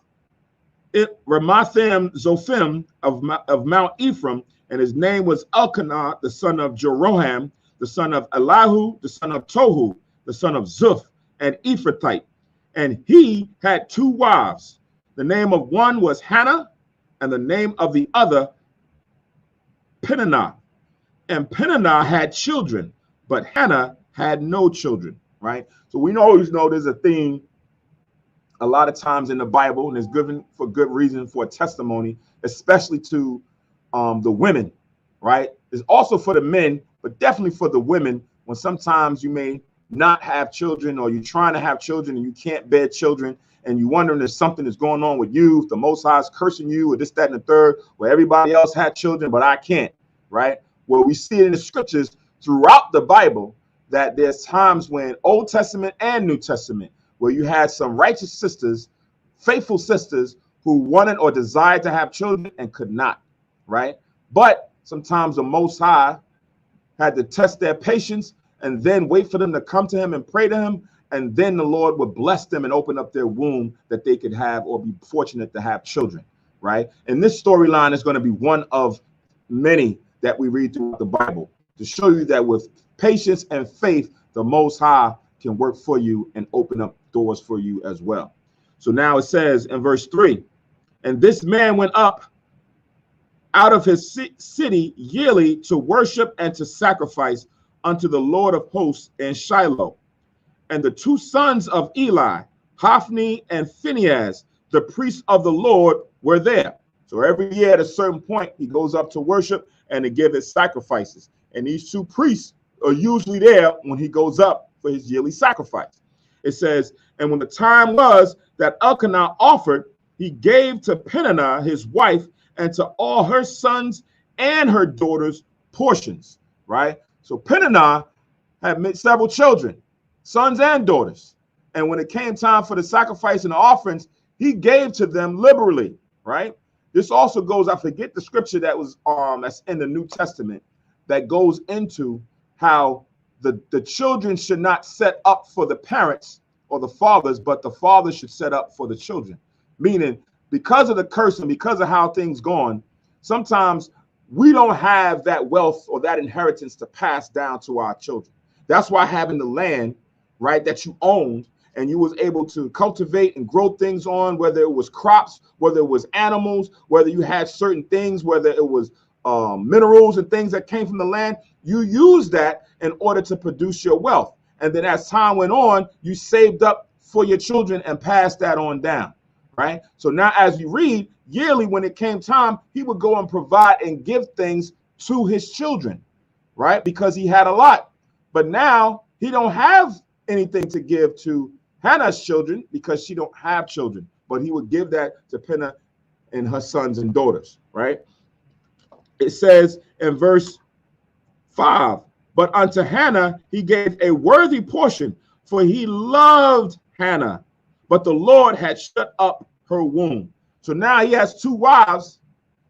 Zophim of Mount Ephraim, and his name was Elkanah, the son of Jeroham, the son of Elihu, the son of Tohu, the son of Zuph, an Ephrathite. And he had 2 wives. The name of one was Hannah, and the name of the other Peninnah. And Peninnah had children, but Hannah had no children, right? So we always know there's a theme a lot of times in the Bible, and it's given for good reason, for a testimony, especially to the women, right? It's also for the men, but definitely for the women, when sometimes you may not have children, or you're trying to have children and you can't bear children, and you're wondering if something is going on with you, if the Most High is cursing you, or this, that, and the third, where everybody else had children, but I can't, right? Well, we see it in the scriptures throughout the Bible that there's times when Old Testament and New Testament, where you had some righteous sisters, faithful sisters, who wanted or desired to have children and could not, right? But sometimes the Most High had to test their patience and then wait for them to come to him and pray to him, and then the Lord would bless them and open up their womb that they could have or be fortunate to have children, right? And this storyline is going to be one of many that we read throughout the Bible to show you that with patience and faith, the Most High can work for you and open up doors for you as well. So now it says in verse 3, and this man went up out of his city yearly to worship and to sacrifice unto the Lord of hosts in Shiloh. And the 2 sons of Eli, Hophni and Phinehas, the priests of the Lord, were there. So every year at a certain point, he goes up to worship and to give his sacrifices. And these 2 priests are usually there when he goes up for his yearly sacrifice. It says, and when the time was that Elkanah offered, he gave to Peninnah his wife and to all her sons and her daughters portions, right? So Peninnah had made several children, sons and daughters. And when it came time for the sacrifice and the offerings, he gave to them liberally, right? This also goes, I forget the scripture that was that's in the New Testament that goes into how the children should not set up for the parents or the fathers, but the fathers should set up for the children. Meaning, because of the curse and because of how things gone, sometimes we don't have that wealth or that inheritance to pass down to our children. That's why having the land, right, that you owned and you was able to cultivate and grow things on, whether it was crops, whether it was animals, whether you had certain things, whether it was minerals and things that came from the land, you used that in order to produce your wealth. And then as time went on, you saved up for your children and passed that on down, right? So now as you read, yearly when it came time, he would go and provide and give things to his children, right? Because he had a lot. But now he don't have anything to give to Hannah's children because she don't have children. But he would give that to Peninnah and her sons and daughters, right? It says in verse 5, But unto Hannah he gave a worthy portion, for he loved Hannah. But the Lord had shut up her womb. So now he has two wives,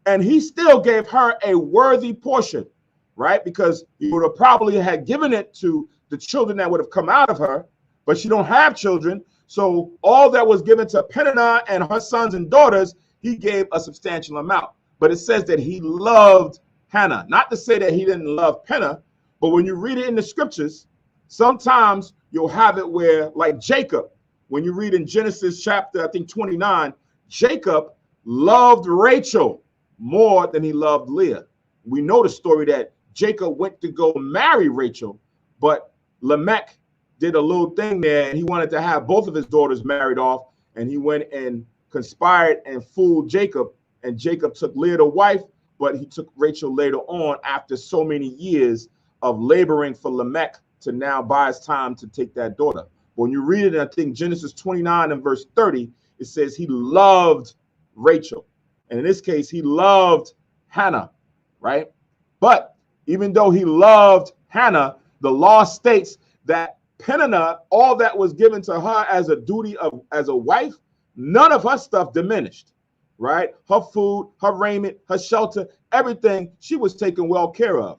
and he still gave her a worthy portion, right? Because he would have probably had given it to the children that would have come out of her, but she don't have children. So all that was given to Peninnah and her sons and daughters, he gave a substantial amount. But it says that he loved Hannah. Not to say that he didn't love Peninnah, but when you read it in the scriptures, sometimes you'll have it where, like Jacob, when you read in Genesis chapter, I think 29, Jacob loved Rachel more than he loved Leah. We know the story that Jacob went to go marry Rachel, but Lamech did a little thing there, and he wanted to have both of his daughters married off, and he went and conspired and fooled Jacob, and Jacob took Leah to wife, but he took Rachel later on after so many years of laboring for Lamech to now buy his time to take that daughter. When you read it, I think Genesis 29 and verse 30, it says he loved Rachel. And in this case, he loved Hannah, right? But even though he loved Hannah, the law states that Peninnah, all that was given to her as a duty of as a wife, none of her stuff diminished, right? Her food, her raiment, her shelter, everything she was taken well care of.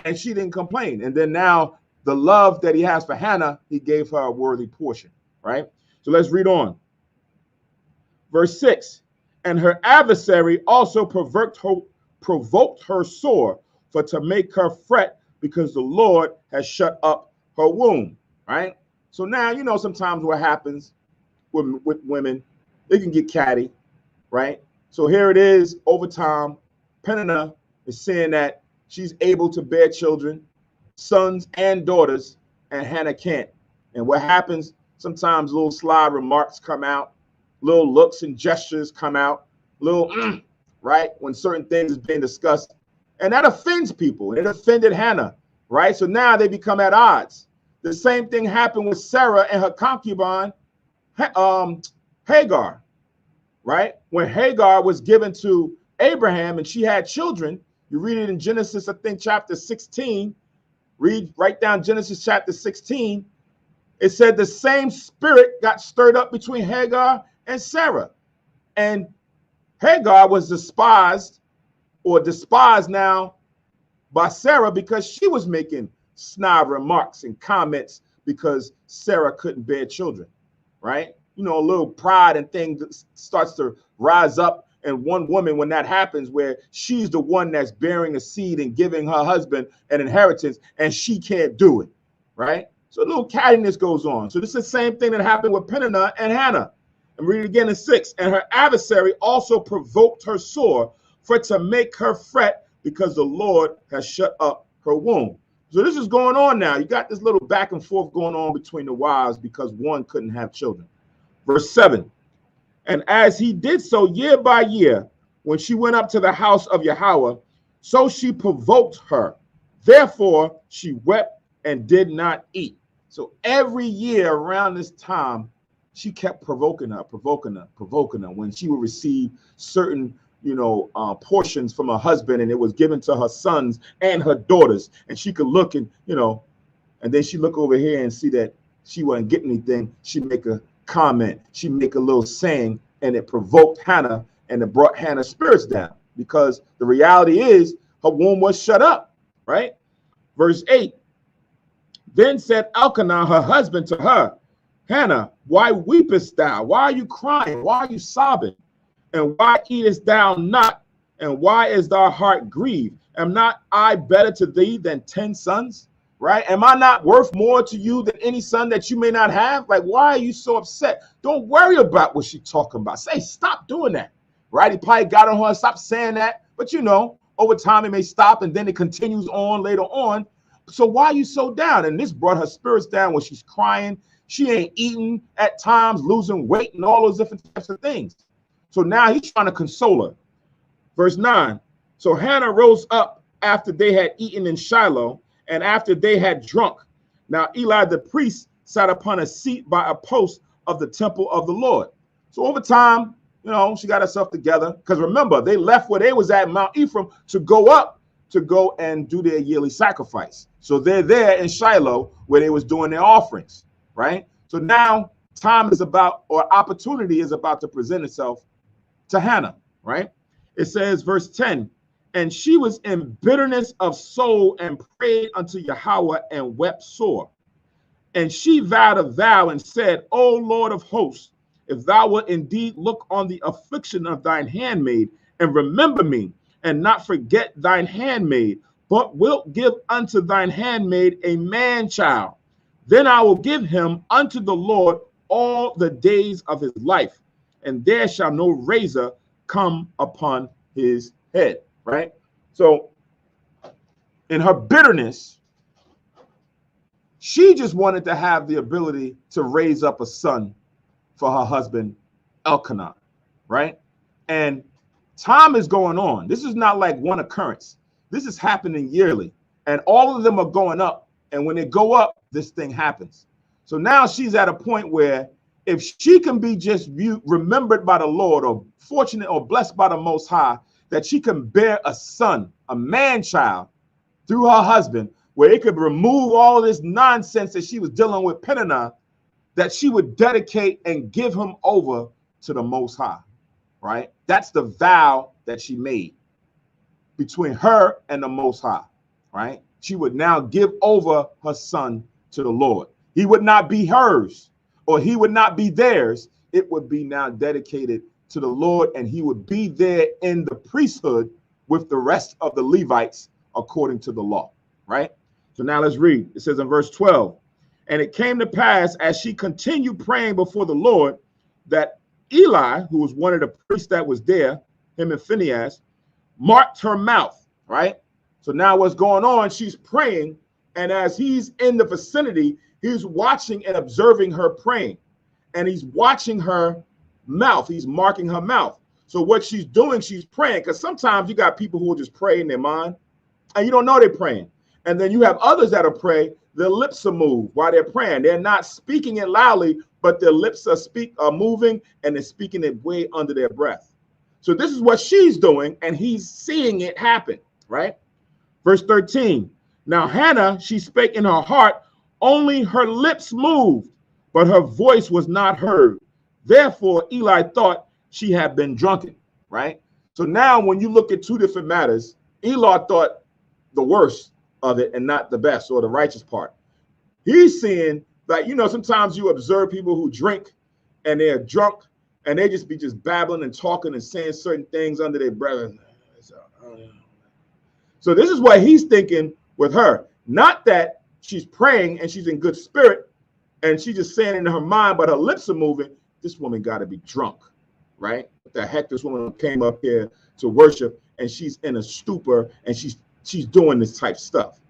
And she didn't complain. And then now the love that he has for Hannah, he gave her a worthy portion, right? So let's read on. Verse 6, and her adversary also provoked her sore, for to make her fret, because the Lord has shut up her womb, right? So now, you know, sometimes what happens with women, they can get catty, right? So here it is, over time, Peninnah is saying that she's able to bear children, sons and daughters, and Hannah can't. And what happens, sometimes little sly remarks come out, little looks and gestures come out, little, right, when certain things is being discussed. And that offends people. It offended Hannah, right? So now they become at odds. The same thing happened with Sarah and her concubine, Hagar, right? When Hagar was given to Abraham and she had children, you read it in Genesis, I think, chapter 16. Write down Genesis chapter 16. It said the same spirit got stirred up between Hagar and Sarah. And Hagar was despised now by Sarah because she was making snide remarks and comments because Sarah couldn't bear children, right? You know, a little pride and thing starts to rise up in one woman when that happens, where she's the one that's bearing a seed and giving her husband an inheritance, and she can't do it, right? So a little cattiness goes on. So this is the same thing that happened with Peninnah and Hannah. And read it again in 6. And her adversary also provoked her sore, for to make her fret, because the Lord has shut up her womb. So this is going on now. You got this little back and forth going on between the wives because one couldn't have children. Verse 7. And as he did so year by year, when she went up to the house of Yahweh, so she provoked her. Therefore she wept and did not eat. So every year around this time, she kept provoking her. When she would receive certain, portions from her husband, and it was given to her sons and her daughters, and she could look and, and then she look over here and see that she wasn't getting anything. She'd make a comment, she'd make a little saying, and it provoked Hannah, and it brought Hannah's spirits down, because the reality is her womb was shut up, right? Verse 8. Then said Elkanah, her husband, to her, Hannah, why weepest thou? Why are you crying? Why are you sobbing? And why eatest thou not? And why is thy heart grieved? Am not I better to thee than 10 sons? Right? Am I not worth more to you than any son that you may not have? Like, why are you so upset? Don't worry about what she's talking about. Say, stop doing that. Right? He probably got on her, stop saying that. But over time it may stop, and then it continues on later on. So why are you so down? And this brought her spirits down when she's crying. She ain't eating at times, losing weight, and all those different types of things. So now he's trying to console her. Verse 9. So Hannah rose up after they had eaten in Shiloh, and after they had drunk. Now Eli the priest sat upon a seat by a post of the temple of the Lord. So over time, she got herself together. Because remember, they left where they was at Mount Ephraim to go up to go and do their yearly sacrifice. So they're there in Shiloh where they was doing their offerings, right? So now time is about, or opportunity is about to present itself to Hannah, right? It says, verse 10, and she was in bitterness of soul and prayed unto Yahweh and wept sore. And she vowed a vow and said, O Lord of hosts, if thou wilt indeed look on the affliction of thine handmaid and remember me and not forget thine handmaid, but wilt give unto thine handmaid a man child, then I will give him unto the Lord all the days of his life, and there shall no razor come upon his head, right? So in her bitterness, she just wanted to have the ability to raise up a son for her husband, Elkanah, right? And time is going on. This is not like one occurrence. This is happening yearly. And all of them are going up. And when they go up, this thing happens. So now she's at a point where if she can be just remembered by the Lord, or fortunate or blessed by the Most High, that she can bear a son, a man child, through her husband, where it could remove all this nonsense that she was dealing with Peninnah, that she would dedicate and give him over to the Most High, right? That's the vow that she made between her and the Most High, right? She would now give over her son to the Lord. He would not be hers, or he would not be theirs. It would be now dedicated to the Lord, and he would be there in the priesthood with the rest of the Levites according to the law, right? So now let's read. It says in verse 12, and it came to pass as she continued praying before the Lord that Eli, who was one of the priests that was there, him and Phinehas, marked her mouth, right? So now what's going on, she's praying, and as he's in the vicinity, he's watching and observing her praying, and he's watching her mouth. He's marking her mouth. So what she's doing, she's praying, because sometimes you got people who will just pray in their mind, and you don't know they're praying. And then you have others that are praying, their lips are moved while they're praying. They're not speaking it loudly, but their lips are moving, and they're speaking it way under their breath. So this is what she's doing, and he's seeing it happen, right? Verse 13, now Hannah, she spake in her heart, only her lips moved, but her voice was not heard. Therefore, Eli thought she had been drunken, right? So now when you look at two different matters, Eli thought the worst of it and not the best or the righteous part. He's seeing that, you know, sometimes you observe people who drink and they're drunk and they just be babbling and talking and saying certain things under their breath. So this is what he's thinking with her. Not that she's praying and she's in good spirit and she's just saying in her mind, but her lips are moving. This woman got to be drunk, right? What the heck, this woman came up here to worship and she's in a stupor and she's doing this type stuff.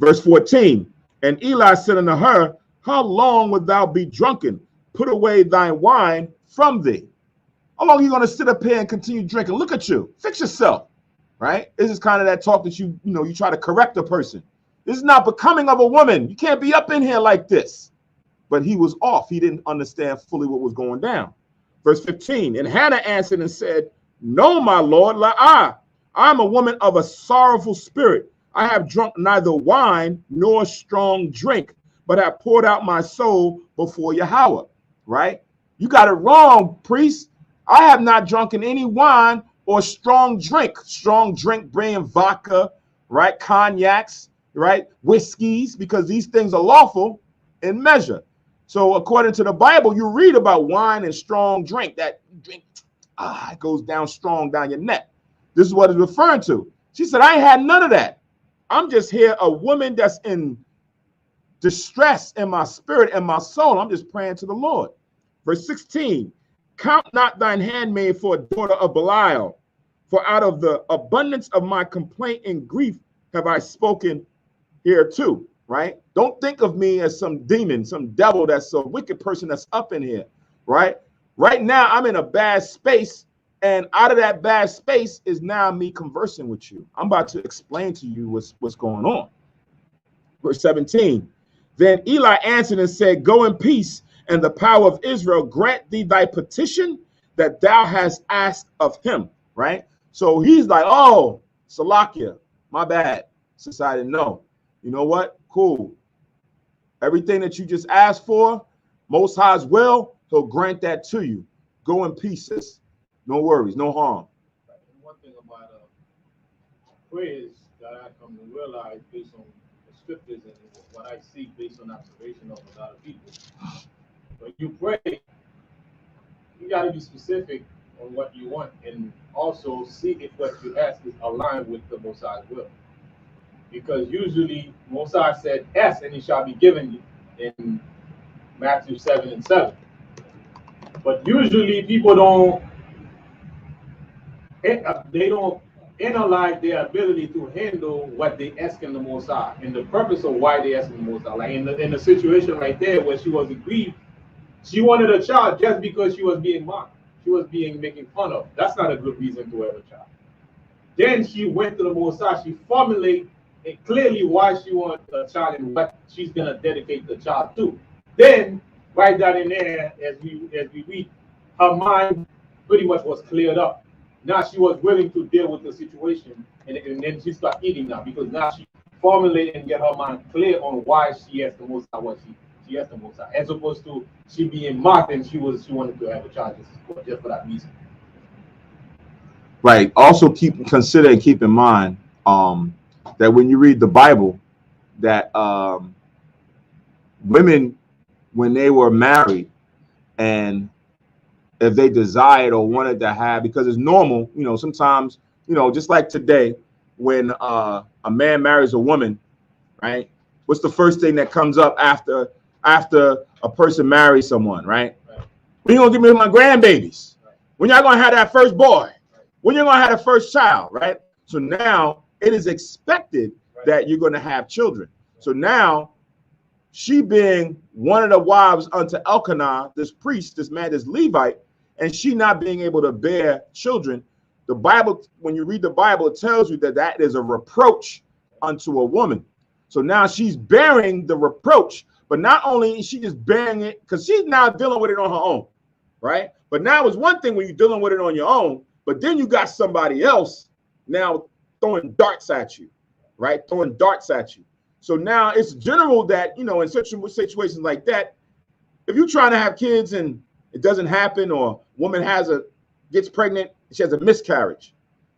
Verse 14, and Eli said unto her, how long wilt thou be drunken? Put away thy wine from thee. How long are you going to sit up here and continue drinking? Look at you. Fix yourself, right? This is kind of that talk that you try to correct a person. This is not becoming of a woman. You can't be up in here like this. But he was off. He didn't understand fully what was going down. Verse 15, and Hannah answered and said, no, my Lord, I am a woman of a sorrowful spirit. I have drunk neither wine nor strong drink, but have poured out my soul before Yahweh, right? You got it wrong, priest. I have not drunken any wine or strong drink. Strong drink being vodka, right? Cognacs, right? Whiskeys, because these things are lawful in measure. So according to the Bible, you read about wine and strong drink. That drink, it goes down strong down your neck. This is what it's referring to. She said, I ain't had none of that. I'm just here, a woman that's in distress in my spirit and my soul. I'm just praying to the Lord. Verse 16, count not thine handmaid for a daughter of Belial, for out of the abundance of my complaint and grief have I spoken here too, right? Don't think of me as some demon, some devil that's a wicked person that's up in here, right? Right now, I'm in a bad space, and out of that bad space is now me conversing with you. I'm about to explain to you what's going on. Verse 17, then Eli answered and said, go in peace, and the power of Israel grant thee thy petition that thou hast asked of him, right? So he's like, oh, Salakia, my bad. Society, no. You know what? Cool. Everything that you just asked for, Most High's will, he'll grant that to you. Go in peace, sis. No worries, no harm. And one thing about prayers that I come to realize based on the scriptures and what I see based on observation of a lot of people, when you pray, you got to be specific on what you want and also see if what you ask is aligned with the Most High's will. Because usually Most High said, ask and it shall be given you in Matthew 7:7. But usually people they don't analyze their ability to handle what they ask in the Most High and the purpose of why they ask in the Most High. Like in the situation right there where she was aggrieved, she wanted a child just because she was being mocked. She was being making fun of. That's not a good reason to have a child. Then she went to the Most High. She formulated clearly why she wants a child and what she's gonna dedicate the child to. Then, right down in there, as we read, her mind pretty much was cleared up. Now she was willing to deal with the situation, and then she started eating now because now she formulated and get her mind clear on why she asked the Most High what she asked the Most High, as opposed to she being mocked and she wanted to have a child just for that reason. Right. Also consider and keep in mind that when you read the Bible, that women, when they were married, and if they desired or wanted to have, because it's normal, sometimes, just like today, when a man marries a woman, right? What's the first thing that comes up after a person marries someone, right? When you gonna give me my grandbabies? When y'all gonna have that first boy? When you're gonna have the first child, right? So now it is expected that you're gonna have children. So now, she being one of the wives unto Elkanah, this priest, this man, this Levite, and she not being able to bear children, the Bible, when you read the Bible, it tells you that that is a reproach unto a woman. So now she's bearing the reproach, but not only is she just bearing it, because she's now dealing with it on her own, right? But now it's one thing when you're dealing with it on your own, but then you got somebody else now throwing darts at you, right? Throwing darts at you. So now it's general that, in such situations like that, if you're trying to have kids and it doesn't happen, or woman gets pregnant, she has a miscarriage,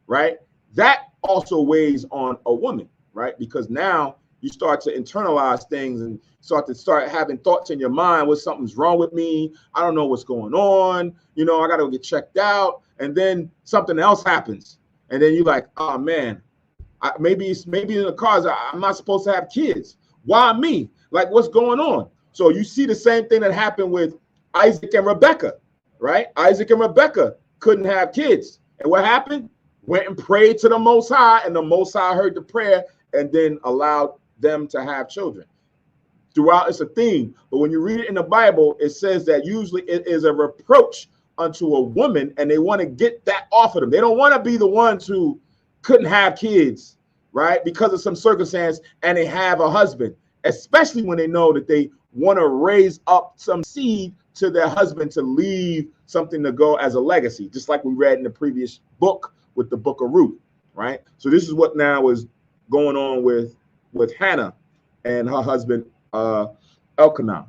right? That also weighs on a woman, right? Because now you start to internalize things and start having thoughts in your mind, what something's wrong with me. I don't know what's going on. I got to get checked out. And then something else happens. And then you're like, oh man, maybe in the cause I'm not supposed to have kids. Why me? Like, what's going on? So you see the same thing that happened with Isaac and Rebekah, right? Isaac and Rebekah couldn't have kids. And what happened? Went and prayed to the Most High, and the Most High heard the prayer and then allowed them to have children. Throughout, it's a theme. But when you read it in the Bible, it says that usually it is a reproach unto a woman, and they want to get that off of them. They don't want to be the ones who couldn't have kids, right? Because of some circumstance, and they have a husband, especially when they know that they want to raise up some seed to their husband to leave something to go as a legacy, just like we read in the previous book with the book of Ruth, right? So this is what now is going on with Hannah and her husband, Elkanah.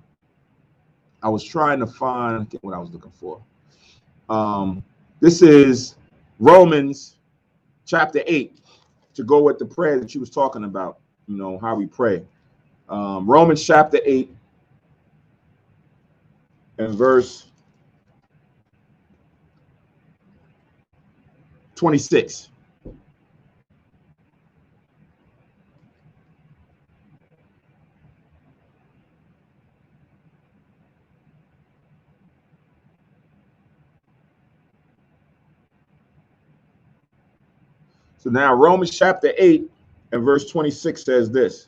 I was trying to find what I was looking for. This is Romans chapter 8, to go with the prayer that you was talking about, how we pray. Romans chapter 8 and verse 26. So now Romans chapter 8 and verse 26 says this.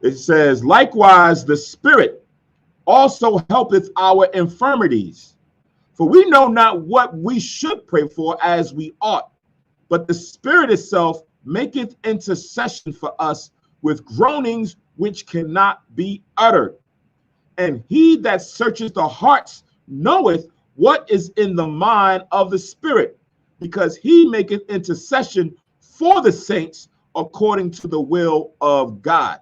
It says, likewise, the Spirit also helpeth our infirmities. For we know not what we should pray for as we ought, but the Spirit itself maketh intercession for us with groanings which cannot be uttered. And he that searcheth the hearts knoweth what is in the mind of the Spirit, because he maketh intercession for the saints according to the will of God.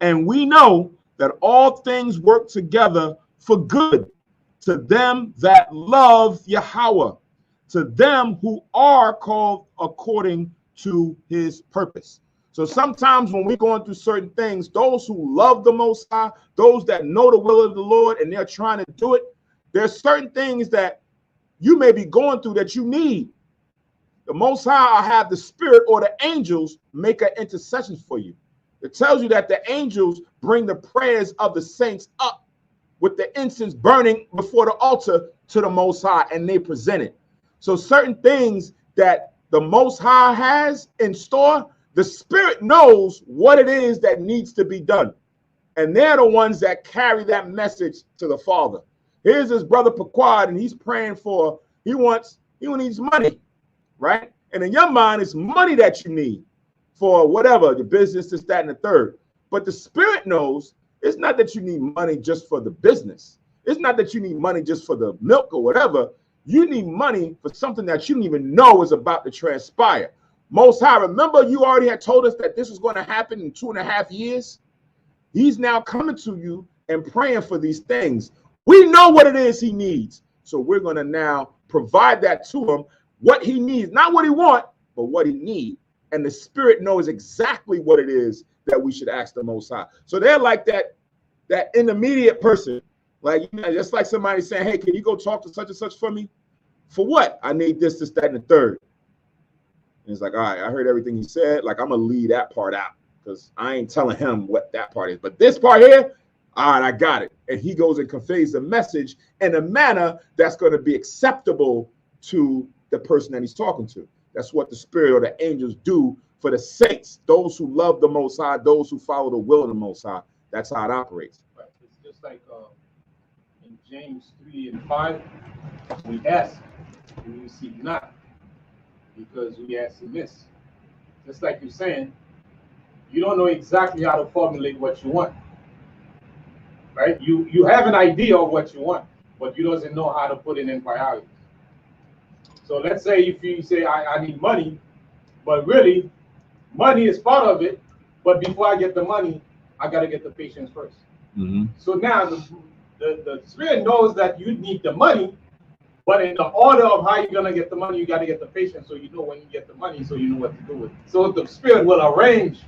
And we know that all things work together for good to them that love Yahweh, to them who are called according to his purpose. So sometimes when we're going through certain things, those who love the Most High, those that know the will of the Lord and they're trying to do it, there's certain things that you may be going through that you need. The Most High will have the Spirit or the angels make an intercession for you. It tells you that the angels bring the prayers of the saints up with the incense burning before the altar to the Most High, and they present it. So certain things that the Most High has in store, the Spirit knows what it is that needs to be done. And they're the ones that carry that message to the Father. Here's his brother Pequod, and he's praying for, he needs money, right? And in your mind, it's money that you need for whatever, the business, this, that, and the third. But the Spirit knows it's not that you need money just for the business. It's not that you need money just for the milk or whatever. You need money for something that you don't even know is about to transpire. Most High, remember you already had told us that this was going to happen in 2.5 years? He's now coming to you and praying for these things. We know what it is he needs. So we're going to now provide that to him, what he needs, not what he wants, but what he needs. And the Spirit knows exactly what it is that we should ask the Most High. So they're like that intermediate person, like, you know, just like somebody saying, hey, can you go talk to such and such for me? For what? I need this, that, and the third. And it's like, all right, I heard everything he said. Like, I'm going to leave that part out because I ain't telling him what that part is. But this part here, all right, I got it. And he goes and conveys the message in a manner that's going to be acceptable to the person that he's talking to. That's what the Spirit or the angels do for the saints, those who love the Most High, those who follow the will of the Most High. That's how it operates. Right. It's just like in James 3:5, we ask and we receive not because we ask amiss. Just like you're saying, you don't know exactly how to formulate what you want. Right? You have an idea of what you want, but you doesn't know how to put it in priorities. So let's say if you say I need money, but really money is part of it, but before I get the money, I got to get the patience first. Mm-hmm. So now the Spirit knows that you need the money, but in the order of how you're going to get the money, you got to get the patience so you know when you get the money, so you know what to do with it. So the Spirit will arrange,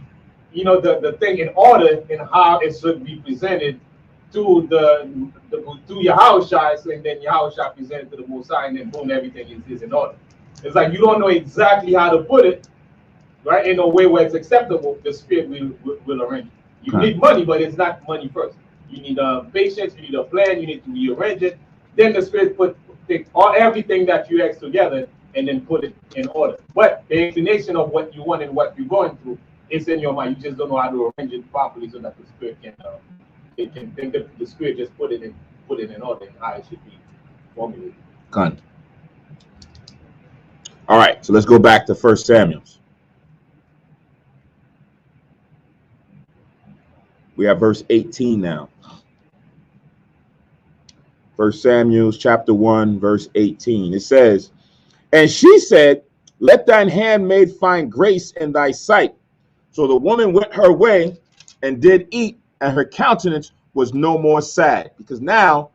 you know, the thing in order in how it should be presented to to Yahushua, and then Yahushua presented to the Most High, and then boom, everything is in order. It's like you don't know exactly how to put it, right, in a way where it's acceptable. The Spirit will arrange it. You need money, but it's not money first. You need patience, you need a plan, you need to rearrange it. Then the Spirit take everything that you ask together and then put it in order. But the explanation of what you want and what you're going through is in your mind. You just don't know how to arrange it properly so that the Spirit can think that the Spirit just put it in order and how it should be formulated. Good. All right, so let's go back to 1 Samuel. We have verse 18 now. 1 Samuel chapter 1, verse 18. It says, and she said, let thine handmaid find grace in thy sight. So the woman went her way and did eat, and her countenance was no more sad, because now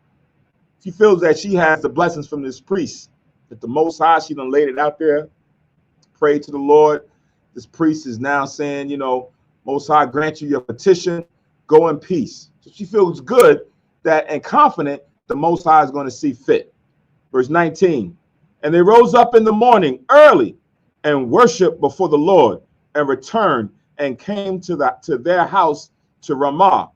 she feels that she has the blessings from this priest, that the Most High, she done laid it out there, prayed to the Lord. This priest is now saying, you know, Most High grant you your petition, go in peace. So she feels good that and confident the Most High is going to see fit. Verse 19, and they rose up in the morning early and worshiped before the Lord, and returned and came to their house to Ramah.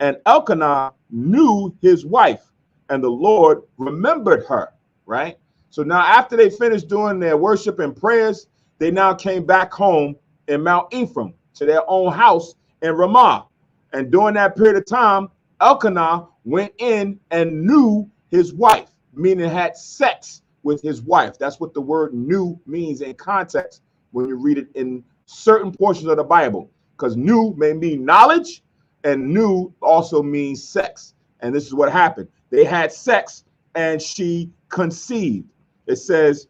And Elkanah knew his wife, and the Lord remembered her, right? So now after they finished doing their worship and prayers, they now came back home in Mount Ephraim to their own house in Ramah. And during that period of time, Elkanah went in and knew his wife, meaning had sex with his wife. That's what the word knew means in context when you read it in certain portions of the Bible, because knew may mean knowledge, and knew also means sex. And this is what happened. They had sex and she conceived. It says,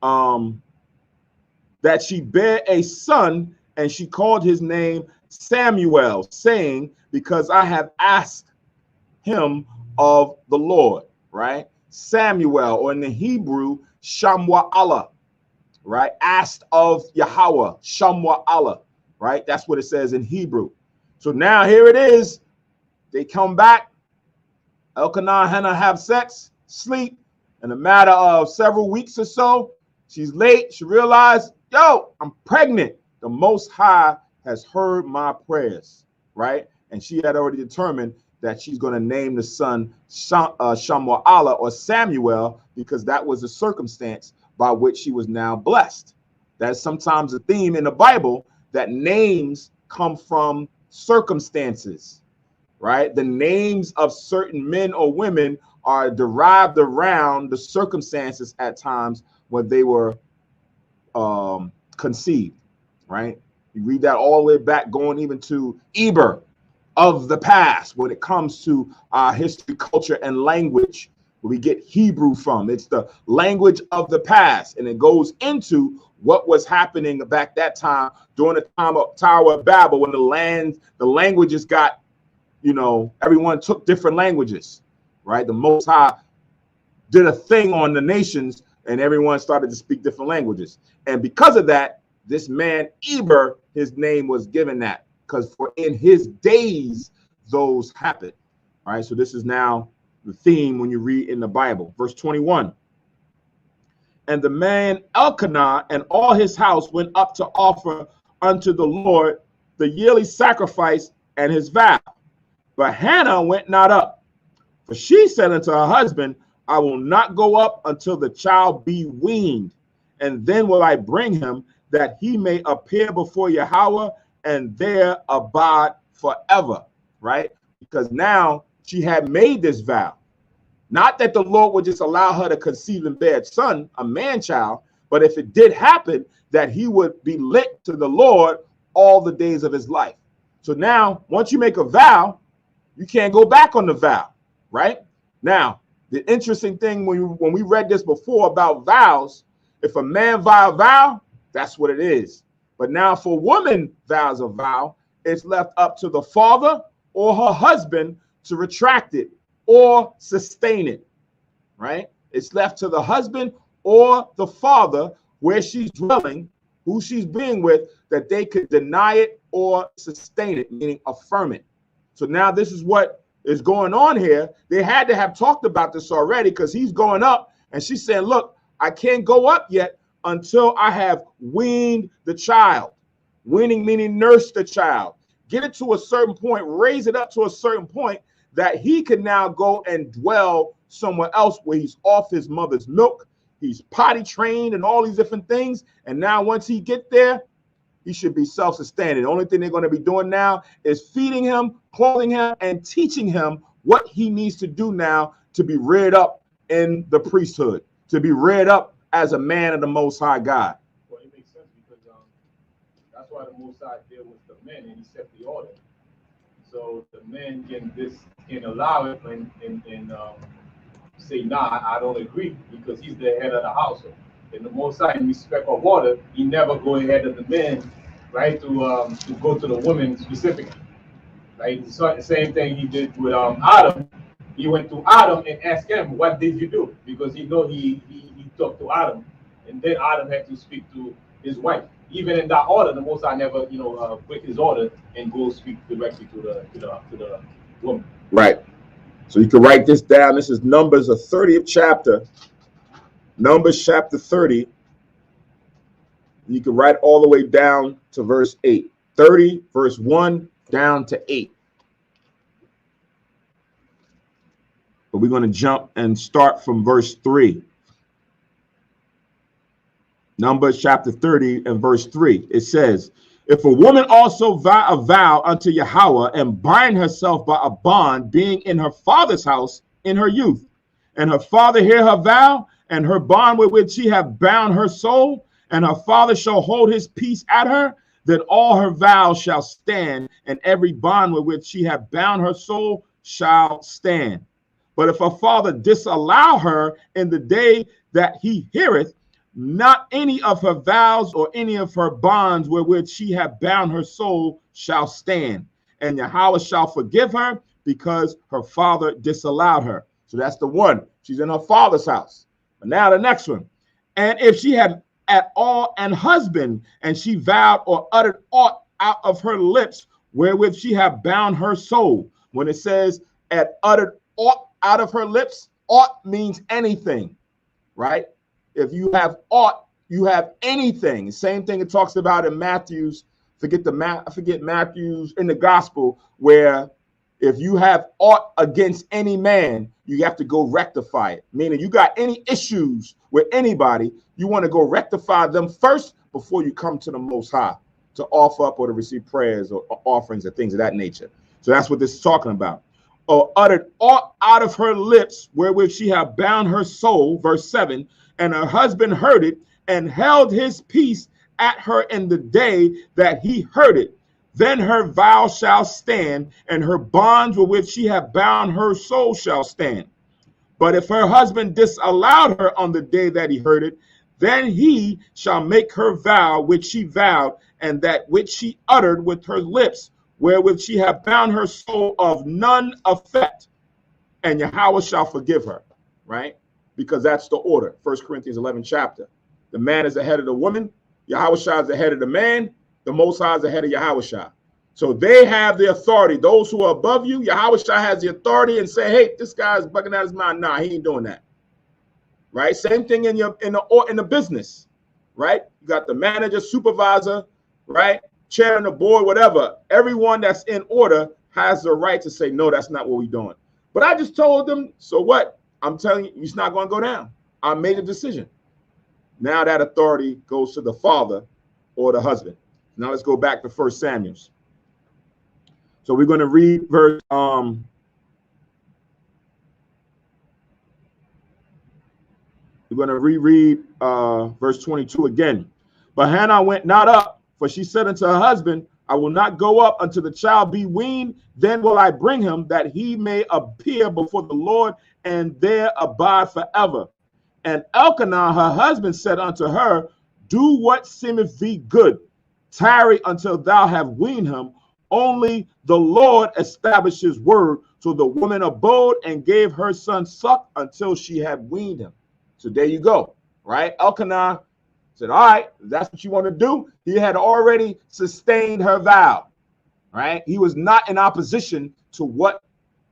that she bare a son, and she called his name Samuel, saying, because I have asked him of the Lord, right? Samuel, or in the Hebrew, Shamwa Allah, right? Asked of Yahweh, Shamwa Allah, right? That's what it says in Hebrew. So now here it is. They come back. Elkanah and Hannah have sex, sleep. In a matter of several weeks or so, she's late. She realized, yo, I'm pregnant. The Most High has heard my prayers, right? And she had already determined that she's going to name the son Shamuel or Samuel, because that was the circumstance by which she was now blessed. That's sometimes a theme in the Bible, that names come from circumstances, right? The names of certain men or women are derived around the circumstances at times when they were conceived, right? You read that all the way back, going even to Eber of the past, when it comes to history, culture, and language, where we get Hebrew from. It's the language of the past, and it goes into what was happening back that time during the time of Tower of Babel, when the languages got, everyone took different languages, right? The Most High did a thing on the nations, and everyone started to speak different languages. And because of that, this man Eber, his name was given that, because for in his days those happened. All right, so this is now the theme when you read in the Bible. Verse 21. And the man Elkanah and all his house went up to offer unto the Lord the yearly sacrifice and his vow. But Hannah went not up, for she said unto her husband, I will not go up until the child be weaned, and then will I bring him, that he may appear before Yahweh and there abide forever, right? Because now she had made this vow. Not that the Lord would just allow her to conceive and bear a son, a man child, but if it did happen, that he would be linked to the Lord all the days of his life. So now, once you make a vow, you can't go back on the vow, right? Now, the interesting thing when we read this before about vows, if a man vow a vow, that's what it is. But now for woman vows a vow, it's left up to the father or her husband to retract it or sustain it, right? It's left to the husband or the father, where she's dwelling, who she's being with, that they could deny it or sustain it, meaning affirm it. So now this is what is going on here. They had to have talked about this already, because he's going up and she's saying, look, I can't go up yet until I have weaned the child. Weaning meaning nurse the child. Get it to a certain point, raise it up to a certain point that he can now go and dwell somewhere else where he's off his mother's milk. He's potty trained and all these different things. And now once he get there, he should be self-sustaining. The only thing they're going to be doing now is feeding him, clothing him, and teaching him what he needs to do now to be reared up in the priesthood, to be reared up as a man of the Most High God. Well, it makes sense, because that's why the Most High deal with the men, and he set the order. So the men can allow it and say, nah, I don't agree, because he's the head of the household. And the Most High, in respect of order, he never go ahead of the men, right, to go to the women specifically. Right? So the same thing he did with Adam. He went to Adam and asked him, what did you do? Because he know he talked to Adam, and then Adam had to speak to his wife. Even in that order, the Most High never, break his order and go speak directly to the woman. Right. So you can write this down. This is Numbers, the 30th chapter. Numbers chapter 30. You can write all the way down to verse 8. 30, verse 1 down to 8. But we're going to jump and start from verse 3. Numbers chapter 30 and verse 3. It says, if a woman also vow a vow unto Yahweh, and bind herself by a bond, being in her father's house in her youth, and her father hear her vow, and her bond with which she have bound her soul, and her father shall hold his peace at her, then all her vows shall stand, and every bond with which she have bound her soul shall stand. But if her father disallow her in the day that he heareth, not any of her vows or any of her bonds wherewith she hath bound her soul shall stand, and Yahweh shall forgive her because her father disallowed her. So that's the one. She's in her father's house. But now the next one. And if she had at all an husband, and she vowed or uttered aught out of her lips wherewith she have bound her soul. When it says at uttered aught out of her lips, aught means anything, right? If you have aught, you have anything. Same thing it talks about in Matthew's, I forget Matthew's in the gospel, where if you have aught against any man, you have to go rectify it. Meaning you got any issues with anybody, you want to go rectify them first before you come to the Most High to offer up or to receive prayers or offerings or things of that nature. So that's what this is talking about. Or uttered aught out of her lips wherewith she have bound her soul, verse 7, and her husband heard it and held his peace at her in the day that he heard it. Then her vow shall stand, and her bonds wherewith she hath bound her soul shall stand. But if her husband disallowed her on the day that he heard it, then he shall make her vow which she vowed, and that which she uttered with her lips, wherewith she hath bound her soul, of none effect, and Yahweh shall forgive her, right? Because that's the order. 1 Corinthians 11 chapter. The man is the head of the woman. Yahweh Shah is the head of the man. The Most High is the head of Yahweh Shah. So they have the authority. Those who are above you, Yahweh Shah has the authority and say, hey, this guy's bugging out his mind. Nah, he ain't doing that. Right? Same thing in the business, right? You got the manager, supervisor, right? Chairman of the board, whatever. Everyone that's in order has the right to say, no, that's not what we're doing. But I just told them, so what? I'm telling you, it's not going to go down. I made a decision. Now that authority goes to the father or the husband. Now let's go back to 1 Samuel. So we're going to read verse we're going to reread verse 22 again. But Hannah went not up, for she said unto her husband, I will not go up until the child be weaned, then will I bring him, that he may appear before the Lord and there abide forever. And Elkanah her husband said unto her, do what seemeth thee good. Tarry until thou have weaned him. Only the Lord established his word. So the woman abode and gave her son suck until she had weaned him. So there you go, right? Elkanah said, all right, if that's what you want to do. He had already sustained her vow, right? He was not in opposition to what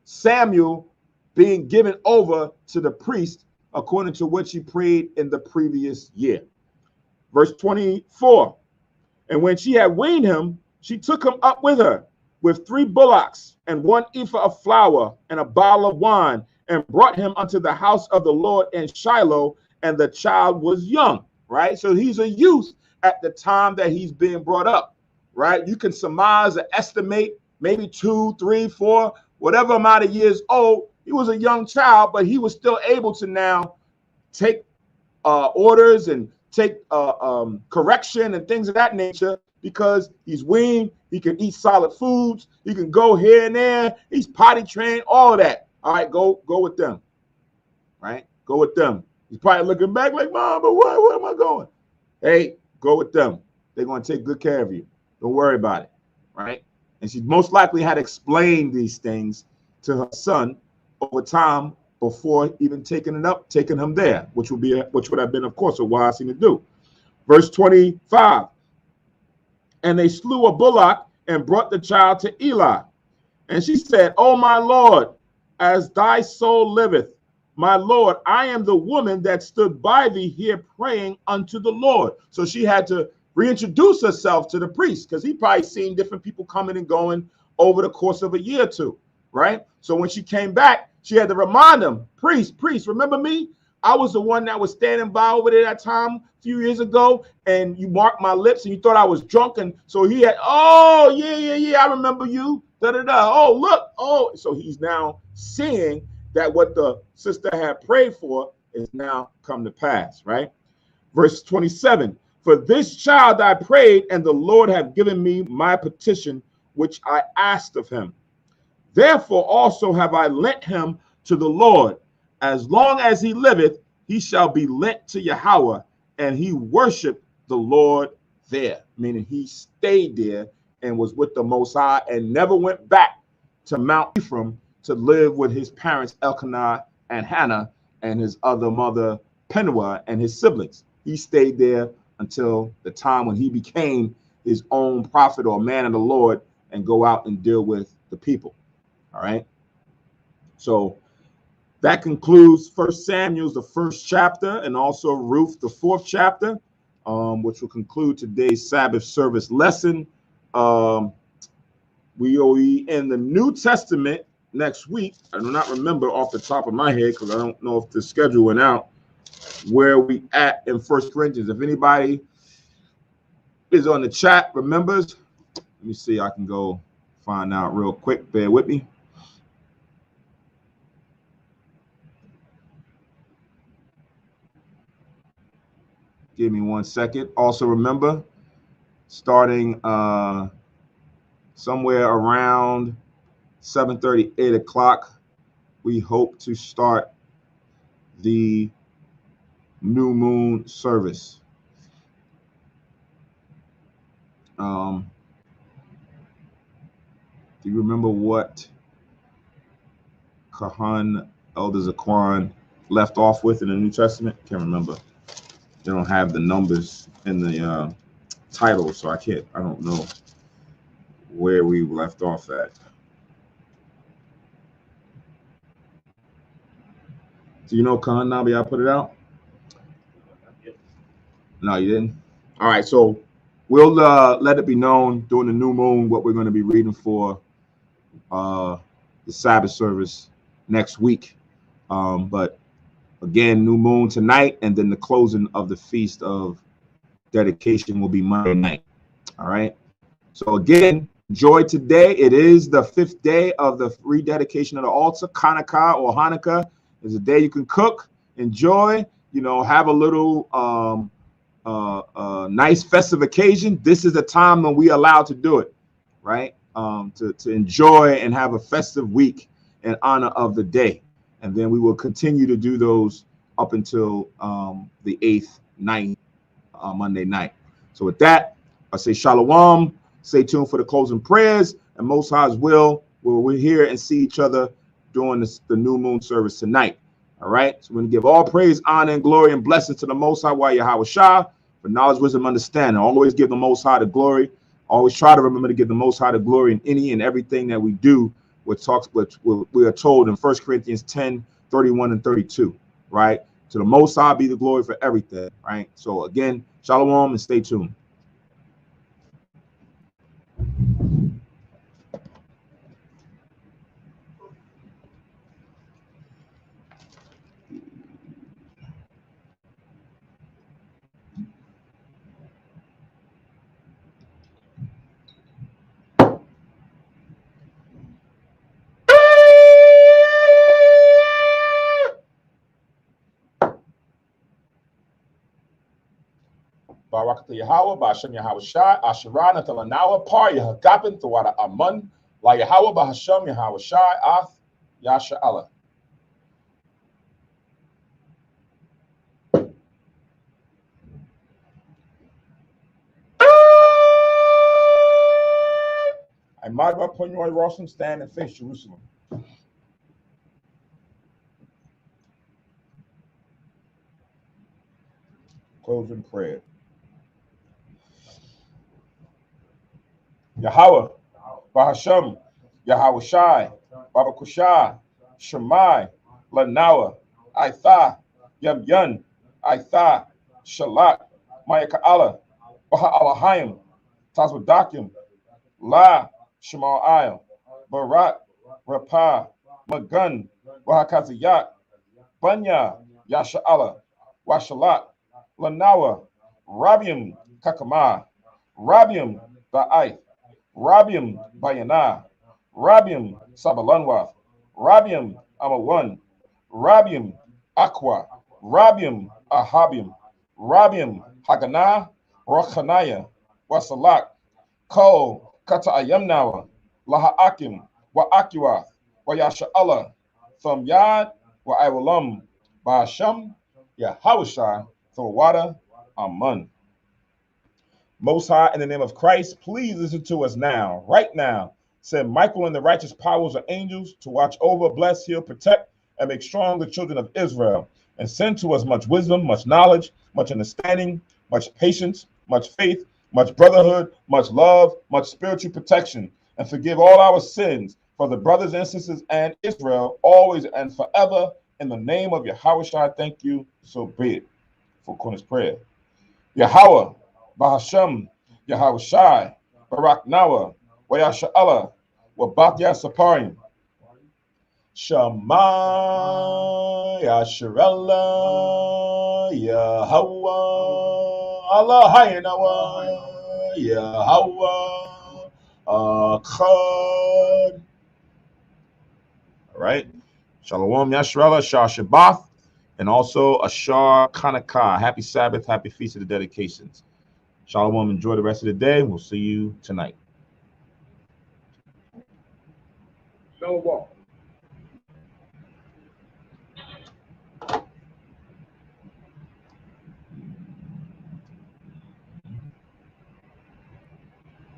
Samuel being given over to the priest according to what she prayed in the previous year. Verse 24. And when she had weaned him, she took him up with her with 3 bullocks and 1 ephah of flour and a bottle of wine, and brought him unto the house of the Lord in Shiloh, and the child was young, right? So he's a youth at the time that he's being brought up, right? You can surmise and estimate maybe 2, 3, 4, whatever amount of years old. He was a young child, but he was still able to now take orders and take correction and things of that nature, because he's weaned, he can eat solid foods, he can go here and there, he's potty trained, all of that. All right, go with them, right? Go with them. He's probably looking back like, Mom, but where am I going? Hey, go with them. They're going to take good care of you. Don't worry about it, right? And she most likely had explained these things to her son over time before even taking him there, which would have been, of course, a wise thing to do. Verse 25. And they slew a bullock and brought the child to Eli. And she said, O my Lord, as thy soul liveth, my Lord, I am the woman that stood by thee here praying unto the Lord. So she had to reintroduce herself to the priest, because he probably seen different people coming and going over the course of a year or two, right? So when she came back, she had to remind him, priest, remember me? I was the one that was standing by over there that time a few years ago, and you marked my lips and you thought I was drunk. And so he had, oh, yeah, I remember you. Oh, look. Oh, so he's now seeing that what the sister had prayed for is now come to pass, right? Verse 27, for this child I prayed, and the Lord hath given me my petition, which I asked of him. Therefore also have I lent him to the Lord. As long as he liveth, he shall be lent to Yahweh, and he worshiped the Lord there, meaning he stayed there and was with the Most High and never went back to Mount Ephraim to live with his parents Elkanah and Hannah and his other mother Penuel and his siblings. He stayed there until the time when he became his own prophet or man of the Lord and go out and deal with the people. All right. So that concludes 1 Samuel, the 1st chapter, and also Ruth, the 4th chapter, which will conclude today's Sabbath service lesson. We will be in the New Testament next week. I do not remember off the top of my head because I don't know if the schedule went out where we at in 1 Corinthians. If anybody is on the chat remembers, let me see. I can go find out real quick. Bear with me. Give me 1 second. Also remember, starting somewhere around 7:30, 8 o'clock, we hope to start the new moon service. Do you remember what Kahan, Elder Zaquan left off with in the New Testament? Can't remember. They don't have the numbers in the title, so I don't know where we left off at. Do you know, Khan Nabi, I put it out? No, you didn't? All right, so we'll let it be known during the new moon what we're going to be reading for the Sabbath service next week. But again, new moon tonight, and then the closing of the Feast of Dedication will be Monday night. All right. So again, enjoy today. It is the 5th day of the rededication of the altar. Hanukkah or Hanukkah is a day you can cook, enjoy, have a little nice festive occasion. This is the time when we are allowed to do it, right? To enjoy and have a festive week in honor of the day. And then we will continue to do those up until the 8th, 9th, Monday night. So with that, I say shalom. Stay tuned for the closing prayers, and Most High's will. We're here and see each other during the new moon service tonight. All right. So we're going to give all praise, honor, and glory and blessings to the Most High, while Yahweh Shah, for knowledge, wisdom, understanding. Always give the Most High the glory. Always try to remember to give the Most High the glory in any and everything that we do. Which we are told in 1 Corinthians 10, 31 and 32. Right. To the Most High be the glory for everything. Right. So again, shalom and stay tuned. Barakatha Yahweh, Ba'ashem Yahweh Shai, Asherah, Natalanawa, Par, Yahagapin, Thawada Amun, La Yahweh, Ba'ashem Yahweh Shai, Ath, Yasha Allah. I might well put you on Rostam, stand and face Jerusalem. Closing prayer. Yahweh, Bahashem, Yahweh Shai, Baba Kushai, Shemai, Lanawa, Aitha, Yam Yun, Aitha, Shalat, Mayaka Allah, Baha Alahayim, Tazwadakim, La, Shemal Ayel, Barat, Rapah, Magun, Wahakaziyat, Banya, Yasha Allah, Washalat, Lanawa, Rabium, Kakama, Rabium, Ba'ai, Rabium Bayana, Rabium Sabalanwa, Rabium Amawan, Rabium Aqua, Rabium Ahabium, Rabium Hagana, Rochanaya, Wasalak, Ko Kata Ayamnawa, Lahaakim, Wa Akiwa, Wa Yasha Allah, Thum Yad, Wa Iwalam, Ba'asham, Yahawashai, Thawada, Amen. Most High, in the name of Christ, please listen to us now, right now. Send Michael and the righteous powers of angels to watch over, bless, heal, protect, and make strong the children of Israel. And send to us much wisdom, much knowledge, much understanding, much patience, much faith, much brotherhood, much love, much spiritual protection. And forgive all our sins for the brothers and sisters and Israel, always and forever. In the name of Yahweh Shai, thank you. So be it. For Corner's prayer. Yahweh, Bahashem, Yahweh Shai, Barak Nawa, Wayasha Allah, Wabatya Saparim, Shema, Yasharella, Yahweh, Allah Hayanawa, Yahweh, Akkad. All right. Shalom, Yasharella, Shah Shabbat, and also Ashar Kanaka. Happy Sabbath, happy Feast of the Dedications. Shalom, enjoy the rest of the day. We'll see you tonight. Shalom.